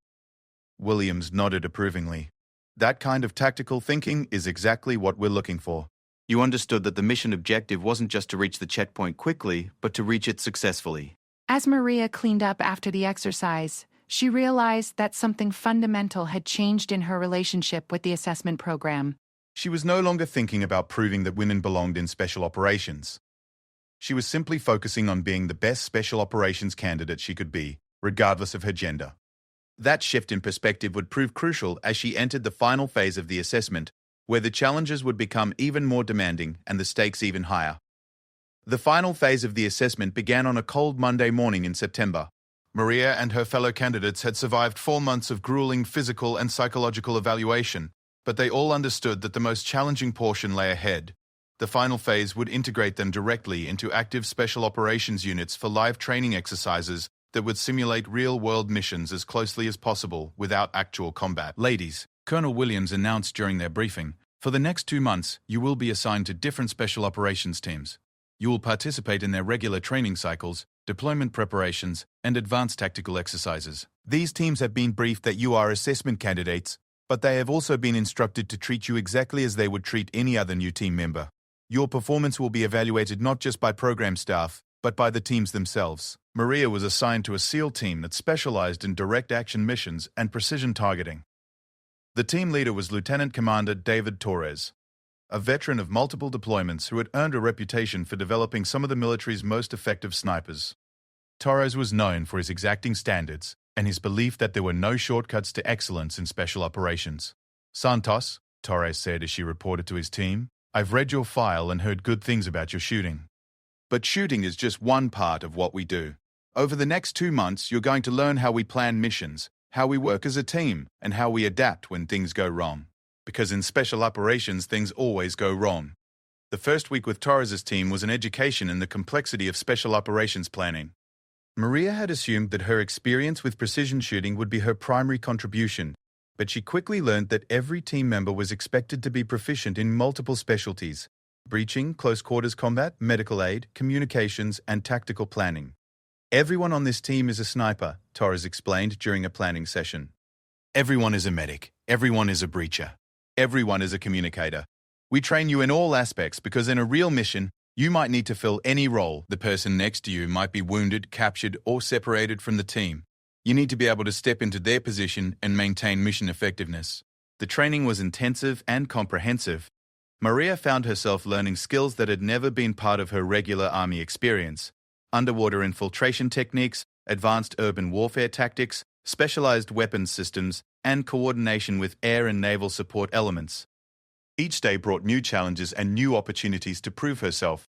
Speaker 1: Williams nodded approvingly. That kind of tactical thinking is exactly what we're looking for. You understood that the mission objective wasn't just to reach the checkpoint quickly, but to reach it successfully.
Speaker 3: As Maria cleaned up after the exercise, she realized that something fundamental had changed in her relationship with the assessment program.
Speaker 1: She was no longer thinking about proving that women belonged in special operations. She was simply focusing on being the best special operations candidate she could be, regardless of her gender. That shift in perspective would prove crucial as she entered the final phase of the assessment, where the challenges would become even more demanding and the stakes even higher. The final phase of the assessment began on a cold Monday morning in September. Maria and her fellow candidates had survived 4 months of grueling physical and psychological evaluation, but they all understood that the most challenging portion lay ahead. The final phase would integrate them directly into active special operations units for live training exercises that would simulate real-world missions as closely as possible without actual combat. Ladies, Colonel Williams announced during their briefing, for the next 2 months, you will be assigned to different special operations teams. You will participate in their regular training cycles, deployment preparations, and advanced tactical exercises. These teams have been briefed that you are assessment candidates, but they have also been instructed to treat you exactly as they would treat any other new team member. Your performance will be evaluated not just by program staff, but by the teams themselves. Maria was assigned to a SEAL team that specialized in direct action missions and precision targeting. The team leader was Lieutenant Commander David Torres, a veteran of multiple deployments who had earned a reputation for developing some of the military's most effective snipers. Torres was known for his exacting standards and his belief that there were no shortcuts to excellence in special operations. Santos, Torres said as she reported to his team, I've read your file and heard good things about your shooting. But shooting is just one part of what we do. Over the next 2 months, you're going to learn how we plan missions, how we work as a team, and how we adapt when things go wrong. Because in special operations, things always go wrong. The first week with Torres' team was an education in the complexity of special operations planning. Maria had assumed that her experience with precision shooting would be her primary contribution, but she quickly learned that every team member was expected to be proficient in multiple specialties, breaching, close quarters combat, medical aid, communications, and tactical planning. Everyone on this team is a sniper, Torres explained during a planning session. Everyone is a medic. Everyone is a breacher. Everyone is a communicator. We train you in all aspects because in a real mission, you might need to fill any role. The person next to you might be wounded, captured, or separated from the team. You need to be able to step into their position and maintain mission effectiveness. The training was intensive and comprehensive. Maria found herself learning skills that had never been part of her regular army experience: underwater infiltration techniques, advanced urban warfare tactics, specialized weapons systems, and coordination with air and naval support elements. Each day brought new challenges and new opportunities to prove herself.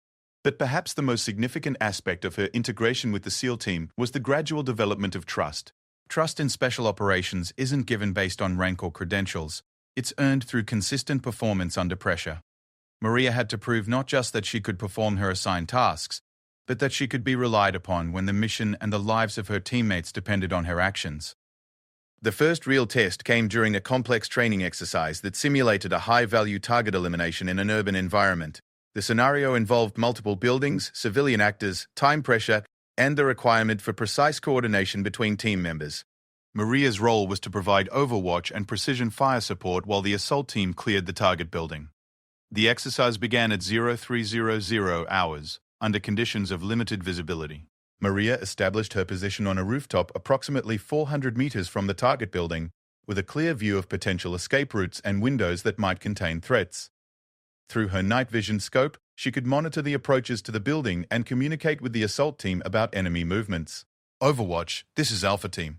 Speaker 1: But perhaps the most significant aspect of her integration with the SEAL team was the gradual development of trust. Trust in special operations isn't given based on rank or credentials. It's earned through consistent performance under pressure. Maria had to prove not just that she could perform her assigned tasks, but that she could be relied upon when the mission and the lives of her teammates depended on her actions. The first real test came during a complex training exercise that simulated a high-value target elimination in an urban environment. The scenario involved multiple buildings, civilian actors, time pressure, and the requirement for precise coordination between team members. Maria's role was to provide overwatch and precision fire support while the assault team cleared the target building. The exercise began at 0300 hours, under conditions of limited visibility. Maria established her position on a rooftop approximately 400 meters from the target building, with a clear view of potential escape routes and windows that might contain threats. Through her night vision scope, she could monitor the approaches to the building and communicate with the assault team about enemy movements. Overwatch, this is Alpha Team.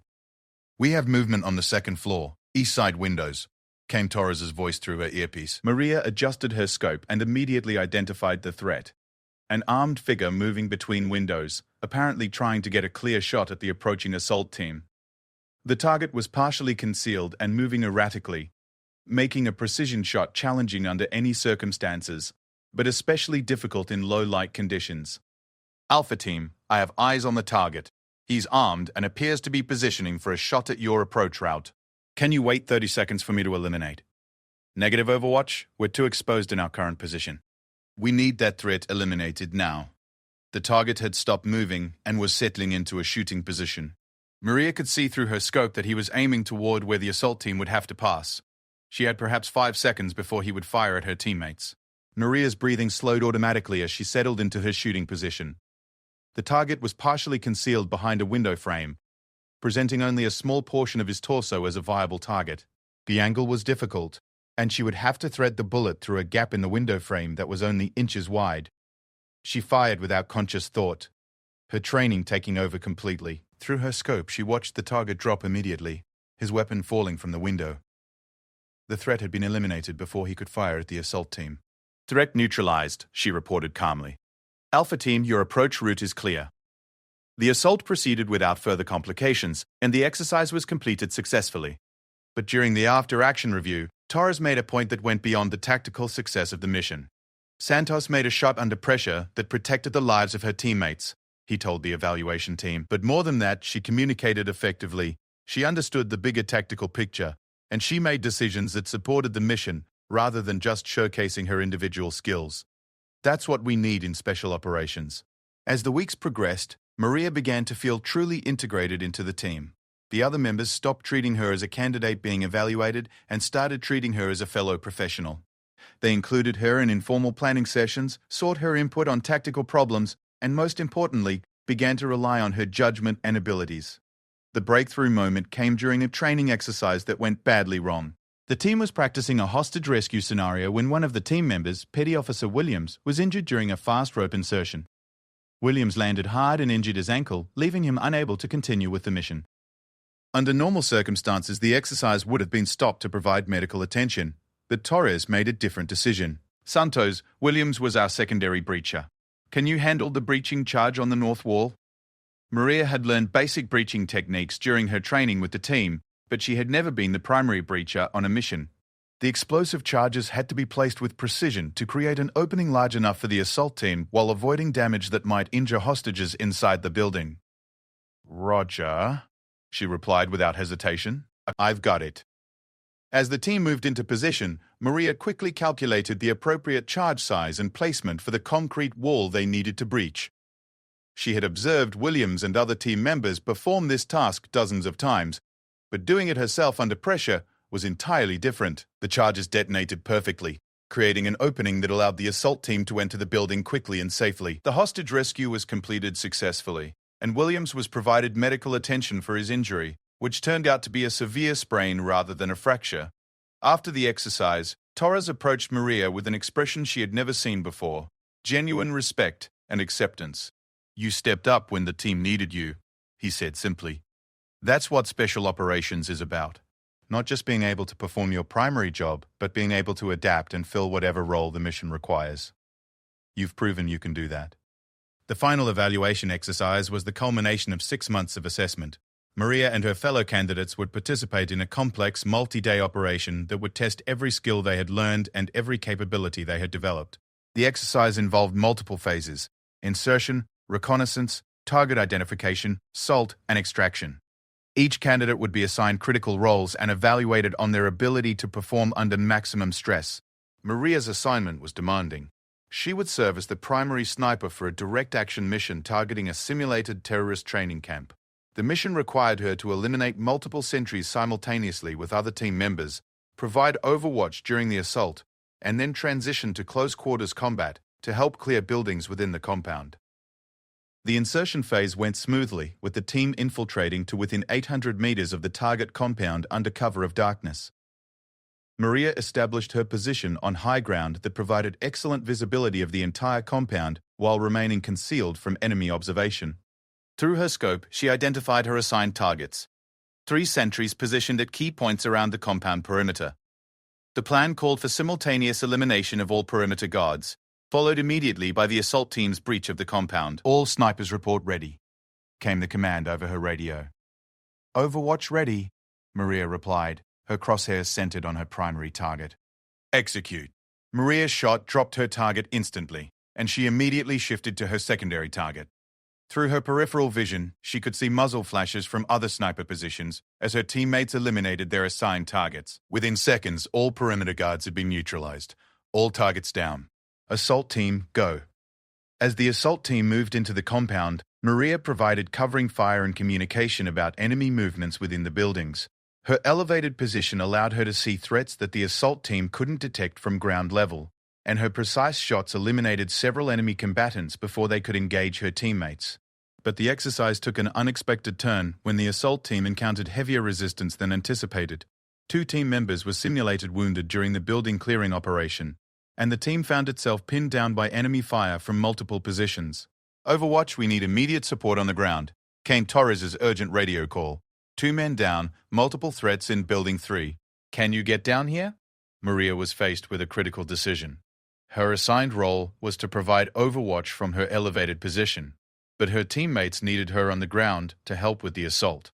Speaker 1: We have movement on the second floor, east side windows, came Torres's voice through her earpiece. Maria adjusted her scope and immediately identified the threat. An armed figure moving between windows, apparently trying to get a clear shot at the approaching assault team. The target was partially concealed and moving erratically, making a precision shot challenging under any circumstances, but especially difficult in low-light conditions. Alpha Team, I have eyes on the target. He's armed and appears to be positioning for a shot at your approach route. Can you wait 30 seconds for me to eliminate? Negative, Overwatch. We're too exposed in our current position. We need that threat eliminated now. The target had stopped moving and was settling into a shooting position. Maria could see through her scope that he was aiming toward where the assault team would have to pass. She had perhaps 5 seconds before he would fire at her teammates. Maria's breathing slowed automatically as she settled into her shooting position. The target was partially concealed behind a window frame, presenting only a small portion of his torso as a viable target. The angle was difficult, and she would have to thread the bullet through a gap in the window frame that was only inches wide. She fired without conscious thought, her training taking over completely. Through her scope, she watched the target drop immediately, his weapon falling from the window. The threat had been eliminated before he could fire at the assault team. Threat neutralized, she reported calmly. Alpha Team, your approach route is clear. The assault proceeded without further complications, and the exercise was completed successfully. But during the after-action review, Torres made a point that went beyond the tactical success of the mission. Santos made a shot under pressure that protected the lives of her teammates, he told the evaluation team. But more than that, she communicated effectively. She understood the bigger tactical picture, and she made decisions that supported the mission rather than just showcasing her individual skills. That's what we need in special operations. As the weeks progressed, Maria began to feel truly integrated into the team. The other members stopped treating her as a candidate being evaluated and started treating her as a fellow professional. They included her in informal planning sessions, sought her input on tactical problems, and most importantly, began to rely on her judgment and abilities. The breakthrough moment came during a training exercise that went badly wrong. The team was practicing a hostage rescue scenario when one of the team members, Petty Officer Williams, was injured during a fast rope insertion. Williams landed hard and injured his ankle, leaving him unable to continue with the mission. Under normal circumstances, the exercise would have been stopped to provide medical attention, but Torres made a different decision. Santos, Williams was our secondary breacher. Can you handle the breaching charge on the north wall? Maria had learned basic breaching techniques during her training with the team, but she had never been the primary breacher on a mission. The explosive charges had to be placed with precision to create an opening large enough for the assault team while avoiding damage that might injure hostages inside the building. Roger, she replied without hesitation. I've got it. As the team moved into position, Maria quickly calculated the appropriate charge size and placement for the concrete wall they needed to breach. She had observed Williams and other team members perform this task dozens of times, but doing it herself under pressure was entirely different. The charges detonated perfectly, creating an opening that allowed the assault team to enter the building quickly and safely. The hostage rescue was completed successfully, and Williams was provided medical attention for his injury, which turned out to be a severe sprain rather than a fracture. After the exercise, Torres approached Maria with an expression she had never seen before: genuine respect and acceptance. "You stepped up when the team needed you," he said simply. "That's what special operations is about. Not just being able to perform your primary job, but being able to adapt and fill whatever role the mission requires. You've proven you can do that." The final evaluation exercise was the culmination of 6 months of assessment. Maria and her fellow candidates would participate in a complex, multi-day operation that would test every skill they had learned and every capability they had developed. The exercise involved multiple phases: insertion, reconnaissance, target identification, SALT, and extraction. Each candidate would be assigned critical roles and evaluated on their ability to perform under maximum stress. Maria's assignment was demanding. She would serve as the primary sniper for a direct action mission targeting a simulated terrorist training camp. The mission required her to eliminate multiple sentries simultaneously with other team members, provide overwatch during the assault, and then transition to close-quarters combat to help clear buildings within the compound. The insertion phase went smoothly, with the team infiltrating to within 800 meters of the target compound under cover of darkness. Maria established her position on high ground that provided excellent visibility of the entire compound while remaining concealed from enemy observation. Through her scope, she identified her assigned targets: 3 sentries positioned at key points around the compound perimeter. The plan called for simultaneous elimination of all perimeter guards, followed immediately by the assault team's breach of the compound. "All snipers report ready," came the command over her radio. "Overwatch ready," Maria replied, her crosshairs centered on her primary target. "Execute." Maria's shot dropped her target instantly, and she immediately shifted to her secondary target. Through her peripheral vision, she could see muzzle flashes from other sniper positions as her teammates eliminated their assigned targets. Within seconds, all perimeter guards had been neutralized. All targets down. Assault team, go. As the assault team moved into the compound, Maria provided covering fire and communication about enemy movements within the buildings. Her elevated position allowed her to see threats that the assault team couldn't detect from ground level, and her precise shots eliminated several enemy combatants before they could engage her teammates. But the exercise took an unexpected turn when the assault team encountered heavier resistance than anticipated. 2 team members were simulated wounded during the building clearing operation, and the team found itself pinned down by enemy fire from multiple positions. "Overwatch, we need immediate support on the ground," came Torres's urgent radio call. 2 men down, multiple threats in Building 3. "Can you get down here?" Maria was faced with a critical decision. Her assigned role was to provide overwatch from her elevated position, but her teammates needed her on the ground to help with the assault.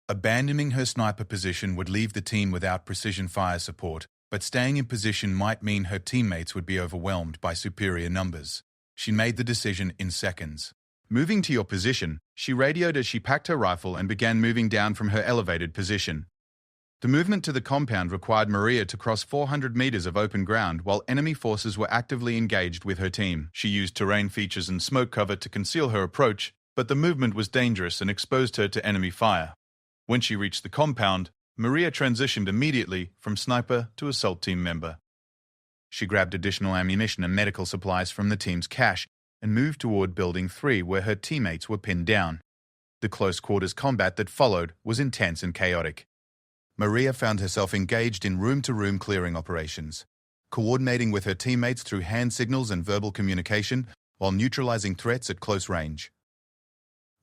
Speaker 1: Abandoning her sniper position would leave the team without precision fire support, but staying in position might mean her teammates would be overwhelmed by superior numbers. She made the decision in seconds. "Moving to your position," she radioed as she packed her rifle and began moving down from her elevated position. The movement to the compound required Maria to cross 400 meters of open ground while enemy forces were actively engaged with her team. She used terrain features and smoke cover to conceal her approach, but the movement was dangerous and exposed her to enemy fire. When she reached the compound, Maria transitioned immediately from sniper to assault team member. She grabbed additional ammunition and medical supplies from the team's cache and moved toward Building 3 where her teammates were pinned down. The close-quarters combat that followed was intense and chaotic. Maria found herself engaged in room-to-room clearing operations, coordinating with her teammates through hand signals and verbal communication while neutralizing threats at close range.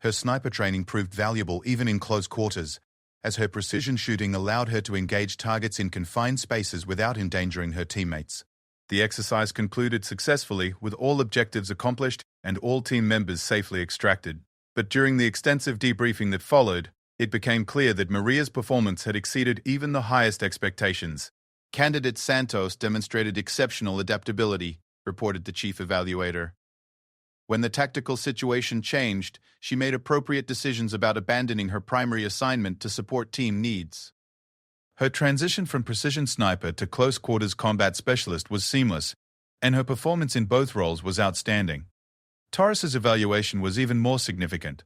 Speaker 1: Her sniper training proved valuable even in close quarters, as her precision shooting allowed her to engage targets in confined spaces without endangering her teammates. The exercise concluded successfully with all objectives accomplished and all team members safely extracted. But during the extensive debriefing that followed, it became clear that Maria's performance had exceeded even the highest expectations. "Candidate Santos demonstrated exceptional adaptability," reported the chief evaluator. "When the tactical situation changed, she made appropriate decisions about abandoning her primary assignment to support team needs. Her transition from precision sniper to close-quarters combat specialist was seamless, and her performance in both roles was outstanding. Torres's evaluation was even more significant.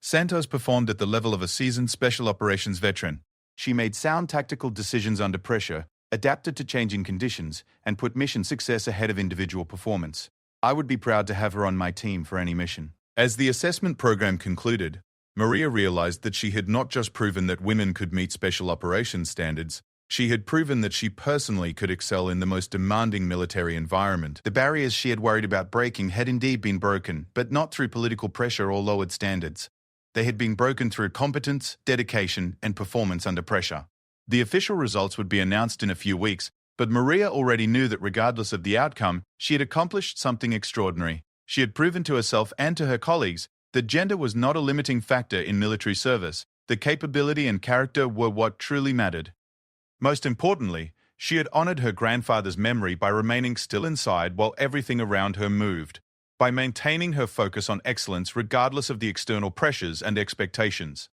Speaker 1: Santos performed at the level of a seasoned special operations veteran. She made sound tactical decisions under pressure, adapted to changing conditions, and put mission success ahead of individual performance. I would be proud to have her on my team for any mission. As the assessment program concluded, Maria realized that she had not just proven that women could meet special operations standards, she had proven that she personally could excel in the most demanding military environment. The barriers she had worried about breaking had indeed been broken, but not through political pressure or lowered standards. They had been broken through competence, dedication, and performance under pressure. The official results would be announced in a few weeks, but Maria already knew that regardless of the outcome, she had accomplished something extraordinary. She had proven to herself and to her colleagues that gender was not a limiting factor in military service. The capability and character were what truly mattered. Most importantly, she had honored her grandfather's memory by remaining still inside while everything around her moved, by maintaining her focus on excellence regardless of the external pressures and expectations.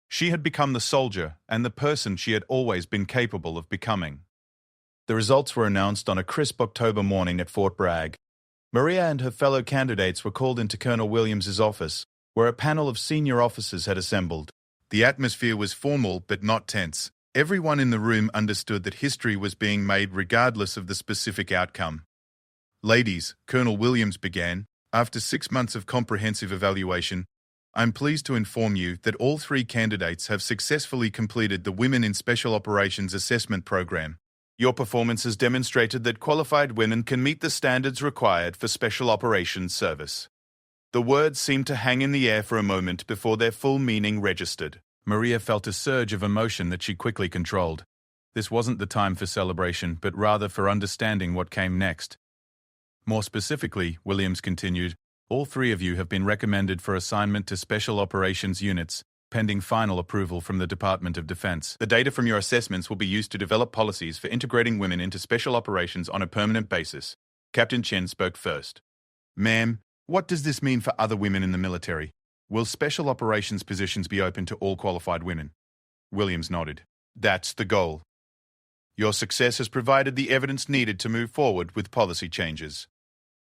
Speaker 1: She had become the soldier and the person she had always been capable of becoming. The results were announced on a crisp October morning at Fort Bragg. Maria and her fellow candidates were called into Colonel Williams's office, where a panel of senior officers had assembled. The atmosphere was formal but not tense. Everyone in the room understood that history was being made regardless of the specific outcome. Ladies, Colonel Williams began, after 6 months of comprehensive evaluation, I'm pleased to inform you that all 3 candidates have successfully completed the Women in Special Operations Assessment Program. Your performance has demonstrated that qualified women can meet the standards required for special operations service. The words seemed to hang in the air for a moment before their full meaning registered. Maria felt a surge of emotion that she quickly controlled. This wasn't the time for celebration, but rather for understanding what came next. More specifically, Williams continued, all 3 of you have been recommended for assignment to Special Operations Units, pending final approval from the Department of Defense. The data from your assessments will be used to develop policies for integrating women into special operations on a permanent basis. Captain Chen spoke first. Ma'am, what does this mean for other women in the military? Will special operations positions be open to all qualified women? Williams nodded. That's the goal. Your success has provided the evidence needed to move forward with policy changes.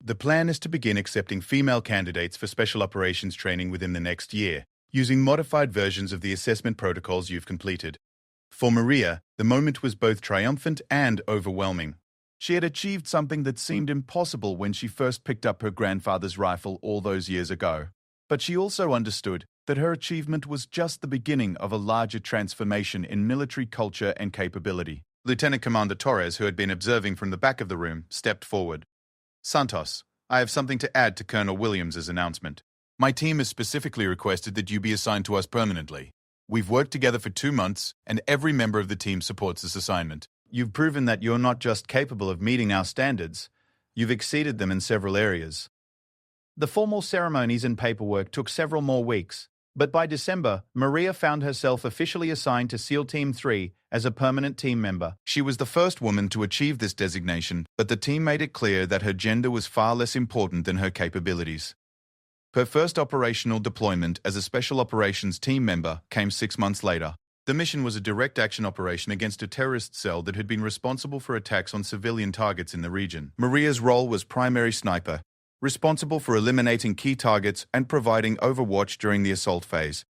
Speaker 1: The plan is to begin accepting female candidates for special operations training within the next year, using modified versions of the assessment protocols you've completed. For Maria, the moment was both triumphant and overwhelming. She had achieved something that seemed impossible when she first picked up her grandfather's rifle all those years ago. But she also understood that her achievement was just the beginning of a larger transformation in military culture and capability. Lieutenant Commander Torres, who had been observing from the back of the room, stepped forward. Santos, I have something to add to Colonel Williams's announcement. My team has specifically requested that you be assigned to us permanently. We've worked together for 2 months, and every member of the team supports this assignment. You've proven that you're not just capable of meeting our standards, you've exceeded them in several areas. The formal ceremonies and paperwork took several more weeks, but by December, Maria found herself officially assigned to SEAL Team 3 as a permanent team member. She was the first woman to achieve this designation, but the team made it clear that her gender was far less important than her capabilities. Her first operational deployment as a Special Operations team member came 6 months later. The mission was a direct action operation against a terrorist cell that had been responsible for attacks on civilian targets in the region. Maria's role was primary sniper, responsible for eliminating key targets and providing overwatch during the assault phase.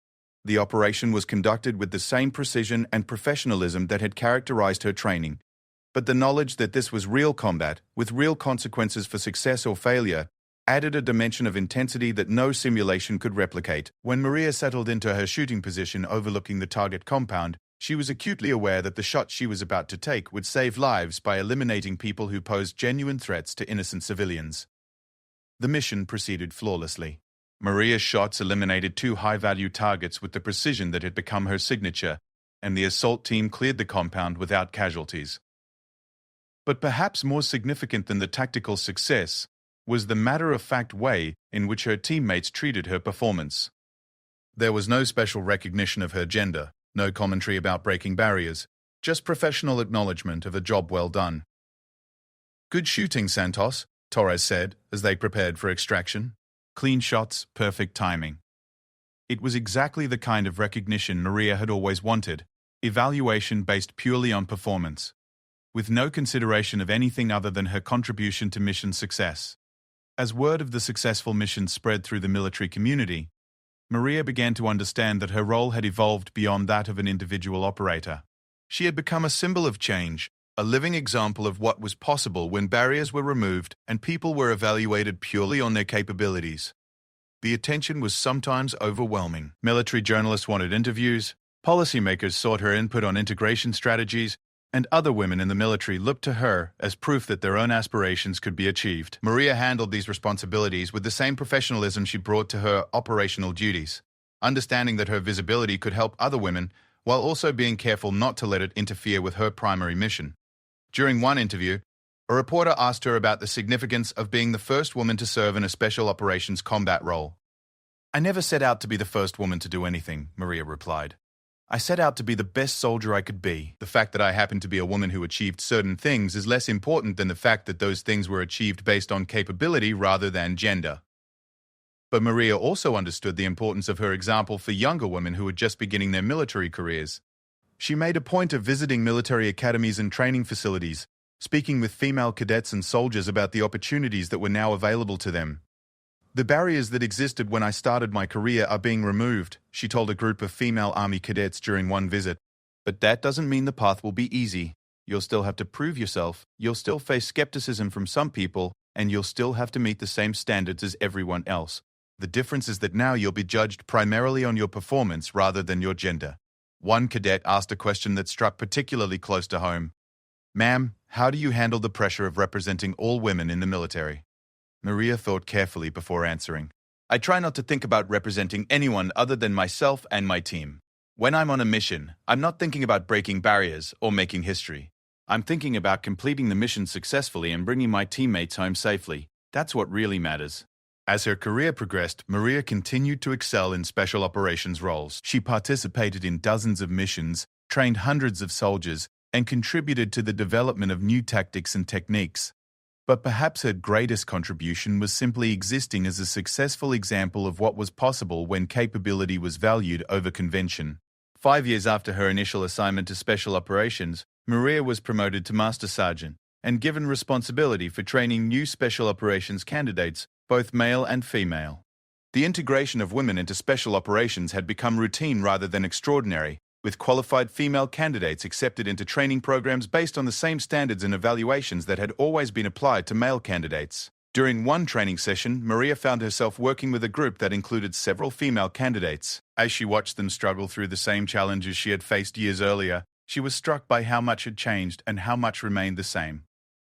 Speaker 1: The operation was conducted with the same precision and professionalism that had characterized her training. But the knowledge that this was real combat, with real consequences for success or failure, added a dimension of intensity that no simulation could replicate. When Maria settled into her shooting position overlooking the target compound, she was acutely aware that the shot she was about to take would save lives by eliminating people who posed genuine threats to innocent civilians. The mission proceeded flawlessly. Maria's shots eliminated 2 high-value targets with the precision that had become her signature, and the assault team cleared the compound without casualties. But perhaps more significant than the tactical success was the matter-of-fact way in which her teammates treated her performance. There was no special recognition of her gender, no commentary about breaking barriers, just professional acknowledgement of a job well done. Good shooting, Santos, Torres said as they prepared for extraction. Clean shots, perfect timing. It was exactly the kind of recognition Maria had always wanted. evaluation based purely on performance, with no consideration of anything other than her contribution to mission success. As word of the successful mission spread through the military community, Maria began to understand that her role had evolved beyond that of an individual operator. She had become a symbol of change, a living example of what was possible when barriers were removed and people were evaluated purely on their capabilities. The attention was sometimes overwhelming. Military journalists wanted interviews, policymakers sought her input on integration strategies, and other women in the military looked to her as proof that their own aspirations could be achieved. Maria handled these responsibilities with the same professionalism she brought to her operational duties, understanding that her visibility could help other women while also being careful not to let it interfere with her primary mission. During one interview, a reporter asked her about the significance of being the first woman to serve in a special operations combat role. "I never set out to be the first woman to do anything," Maria replied. "I set out to be the best soldier I could be. The fact that I happened to be a woman who achieved certain things is less important than the fact that those things were achieved based on capability rather than gender." But Maria also understood the importance of her example for younger women who were just beginning their military careers. She made a point of visiting military academies and training facilities, speaking with female cadets and soldiers about the opportunities that were now available to them. "The barriers that existed when I started my career are being removed," she told a group of female Army cadets during one visit. "But that doesn't mean the path will be easy. You'll still have to prove yourself, you'll still face skepticism from some people, and you'll still have to meet the same standards as everyone else. The difference is that now you'll be judged primarily on your performance rather than your gender." One cadet asked a question that struck particularly close to home. "Ma'am, how do you handle the pressure of representing all women in the military?" Maria thought carefully before answering. "I try not to think about representing anyone other than myself and my team. When I'm on a mission, I'm not thinking about breaking barriers or making history. I'm thinking about completing the mission successfully and bringing my teammates home safely. That's what really matters." As her career progressed, Maria continued to excel in special operations roles. She participated in dozens of missions, trained hundreds of soldiers, and contributed to the development of new tactics and techniques. But perhaps her greatest contribution was simply existing as a successful example of what was possible when capability was valued over convention. 5 years after her initial assignment to Special Operations, Maria was promoted to Master Sergeant and given responsibility for training new Special Operations candidates, both male and female. The integration of women into Special Operations had become routine rather than extraordinary, with qualified female candidates accepted into training programs based on the same standards and evaluations that had always been applied to male candidates. During one training session, Maria found herself working with a group that included several female candidates. As she watched them struggle through the same challenges she had faced years earlier, she was struck by how much had changed and how much remained the same.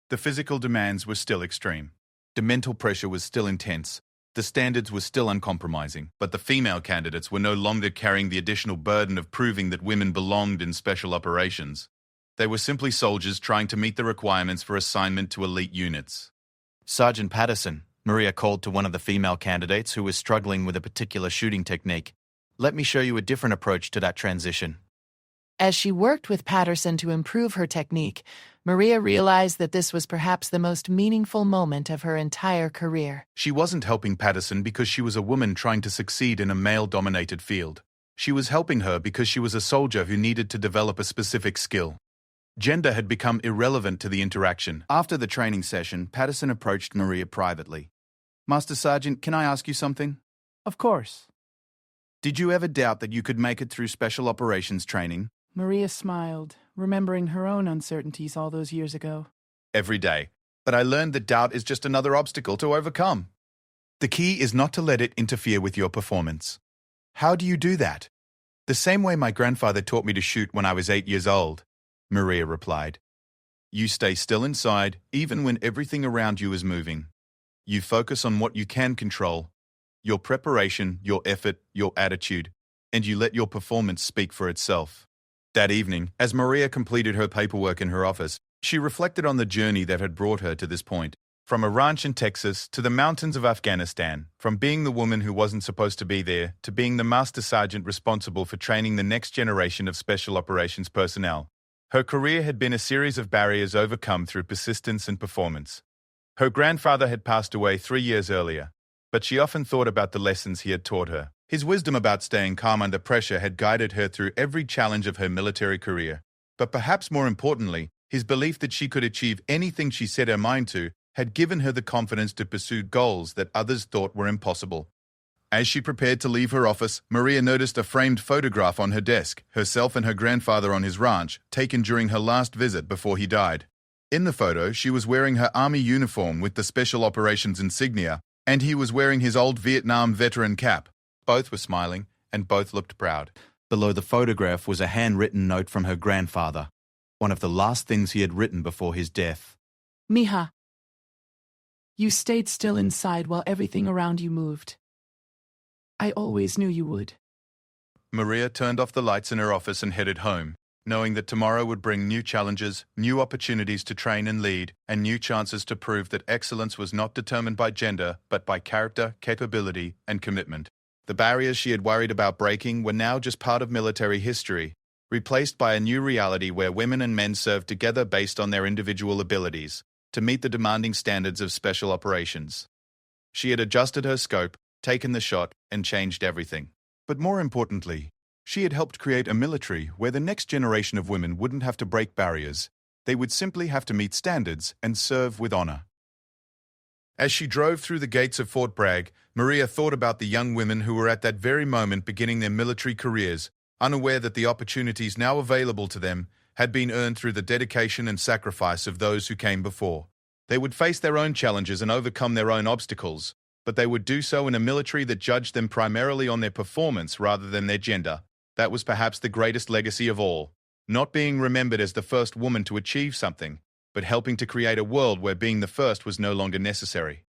Speaker 1: The physical demands were still extreme. The mental pressure was still intense. The standards were still uncompromising, but the female candidates were no longer carrying the additional burden of proving that women belonged in special operations. They were simply soldiers trying to meet the requirements for assignment to elite units. "Sergeant Patterson," Maria called to one of the female candidates who was struggling with a particular shooting technique. "Let me show you a different approach to that transition."
Speaker 3: As she worked with Patterson to improve her technique, Maria realized that this was perhaps the most meaningful moment of her entire career.
Speaker 1: She wasn't helping Patterson because she was a woman trying to succeed in a male-dominated field. She was helping her because she was a soldier who needed to develop a specific skill. Gender had become irrelevant to the interaction. After the training session, Patterson approached Maria privately. "Master Sergeant, can I ask you something?"
Speaker 2: Of course.
Speaker 1: "Did you ever doubt that you could make it through special operations training?"
Speaker 2: Maria smiled, remembering her own uncertainties all those years ago.
Speaker 1: "Every day. But I learned that doubt is just another obstacle to overcome. The key is not to let it interfere with your performance." "How do you do that?" "The same way my grandfather taught me to shoot when I was 8 years old," Maria replied. "You stay still inside, even when everything around you is moving. You focus on what you can control, your preparation, your effort, your attitude, and you let your performance speak for itself." That evening, as Maria completed her paperwork in her office, she reflected on the journey that had brought her to this point. From a ranch in Texas to the mountains of Afghanistan, from being the woman who wasn't supposed to be there to being the master sergeant responsible for training the next generation of special operations personnel. Her career had been a series of barriers overcome through persistence and performance. Her grandfather had passed away 3 years earlier, but she often thought about the lessons he had taught her. His wisdom about staying calm under pressure had guided her through every challenge of her military career. But perhaps more importantly, his belief that she could achieve anything she set her mind to had given her the confidence to pursue goals that others thought were impossible. As she prepared to leave her office, Maria noticed a framed photograph on her desk, herself and her grandfather on his ranch, taken during her last visit before he died. In the photo, she was wearing her army uniform with the Special Operations insignia, and he was wearing his old Vietnam veteran cap. Both were smiling, and both looked proud. Below the photograph was a handwritten note from her grandfather, one of the last things he had written before his death.
Speaker 2: Mija, you stayed still inside while everything around you moved. I always knew you would.
Speaker 1: Maria turned off the lights in her office and headed home, knowing that tomorrow would bring new challenges, new opportunities to train and lead, and new chances to prove that excellence was not determined by gender, but by character, capability, and commitment. The barriers she had worried about breaking were now just part of military history, replaced by a new reality where women and men served together based on their individual abilities to meet the demanding standards of special operations. She had adjusted her scope, taken the shot, and changed everything. But more importantly, she had helped create a military where the next generation of women wouldn't have to break barriers. They would simply have to meet standards and serve with honor. As she drove through the gates of Fort Bragg, Maria thought about the young women who were at that very moment beginning their military careers, unaware that the opportunities now available to them had been earned through the dedication and sacrifice of those who came before. They would face their own challenges and overcome their own obstacles, but they would do so in a military that judged them primarily on their performance rather than their gender. That was perhaps the greatest legacy of all, not being remembered as the first woman to achieve something, but helping to create a world where being the first was no longer necessary.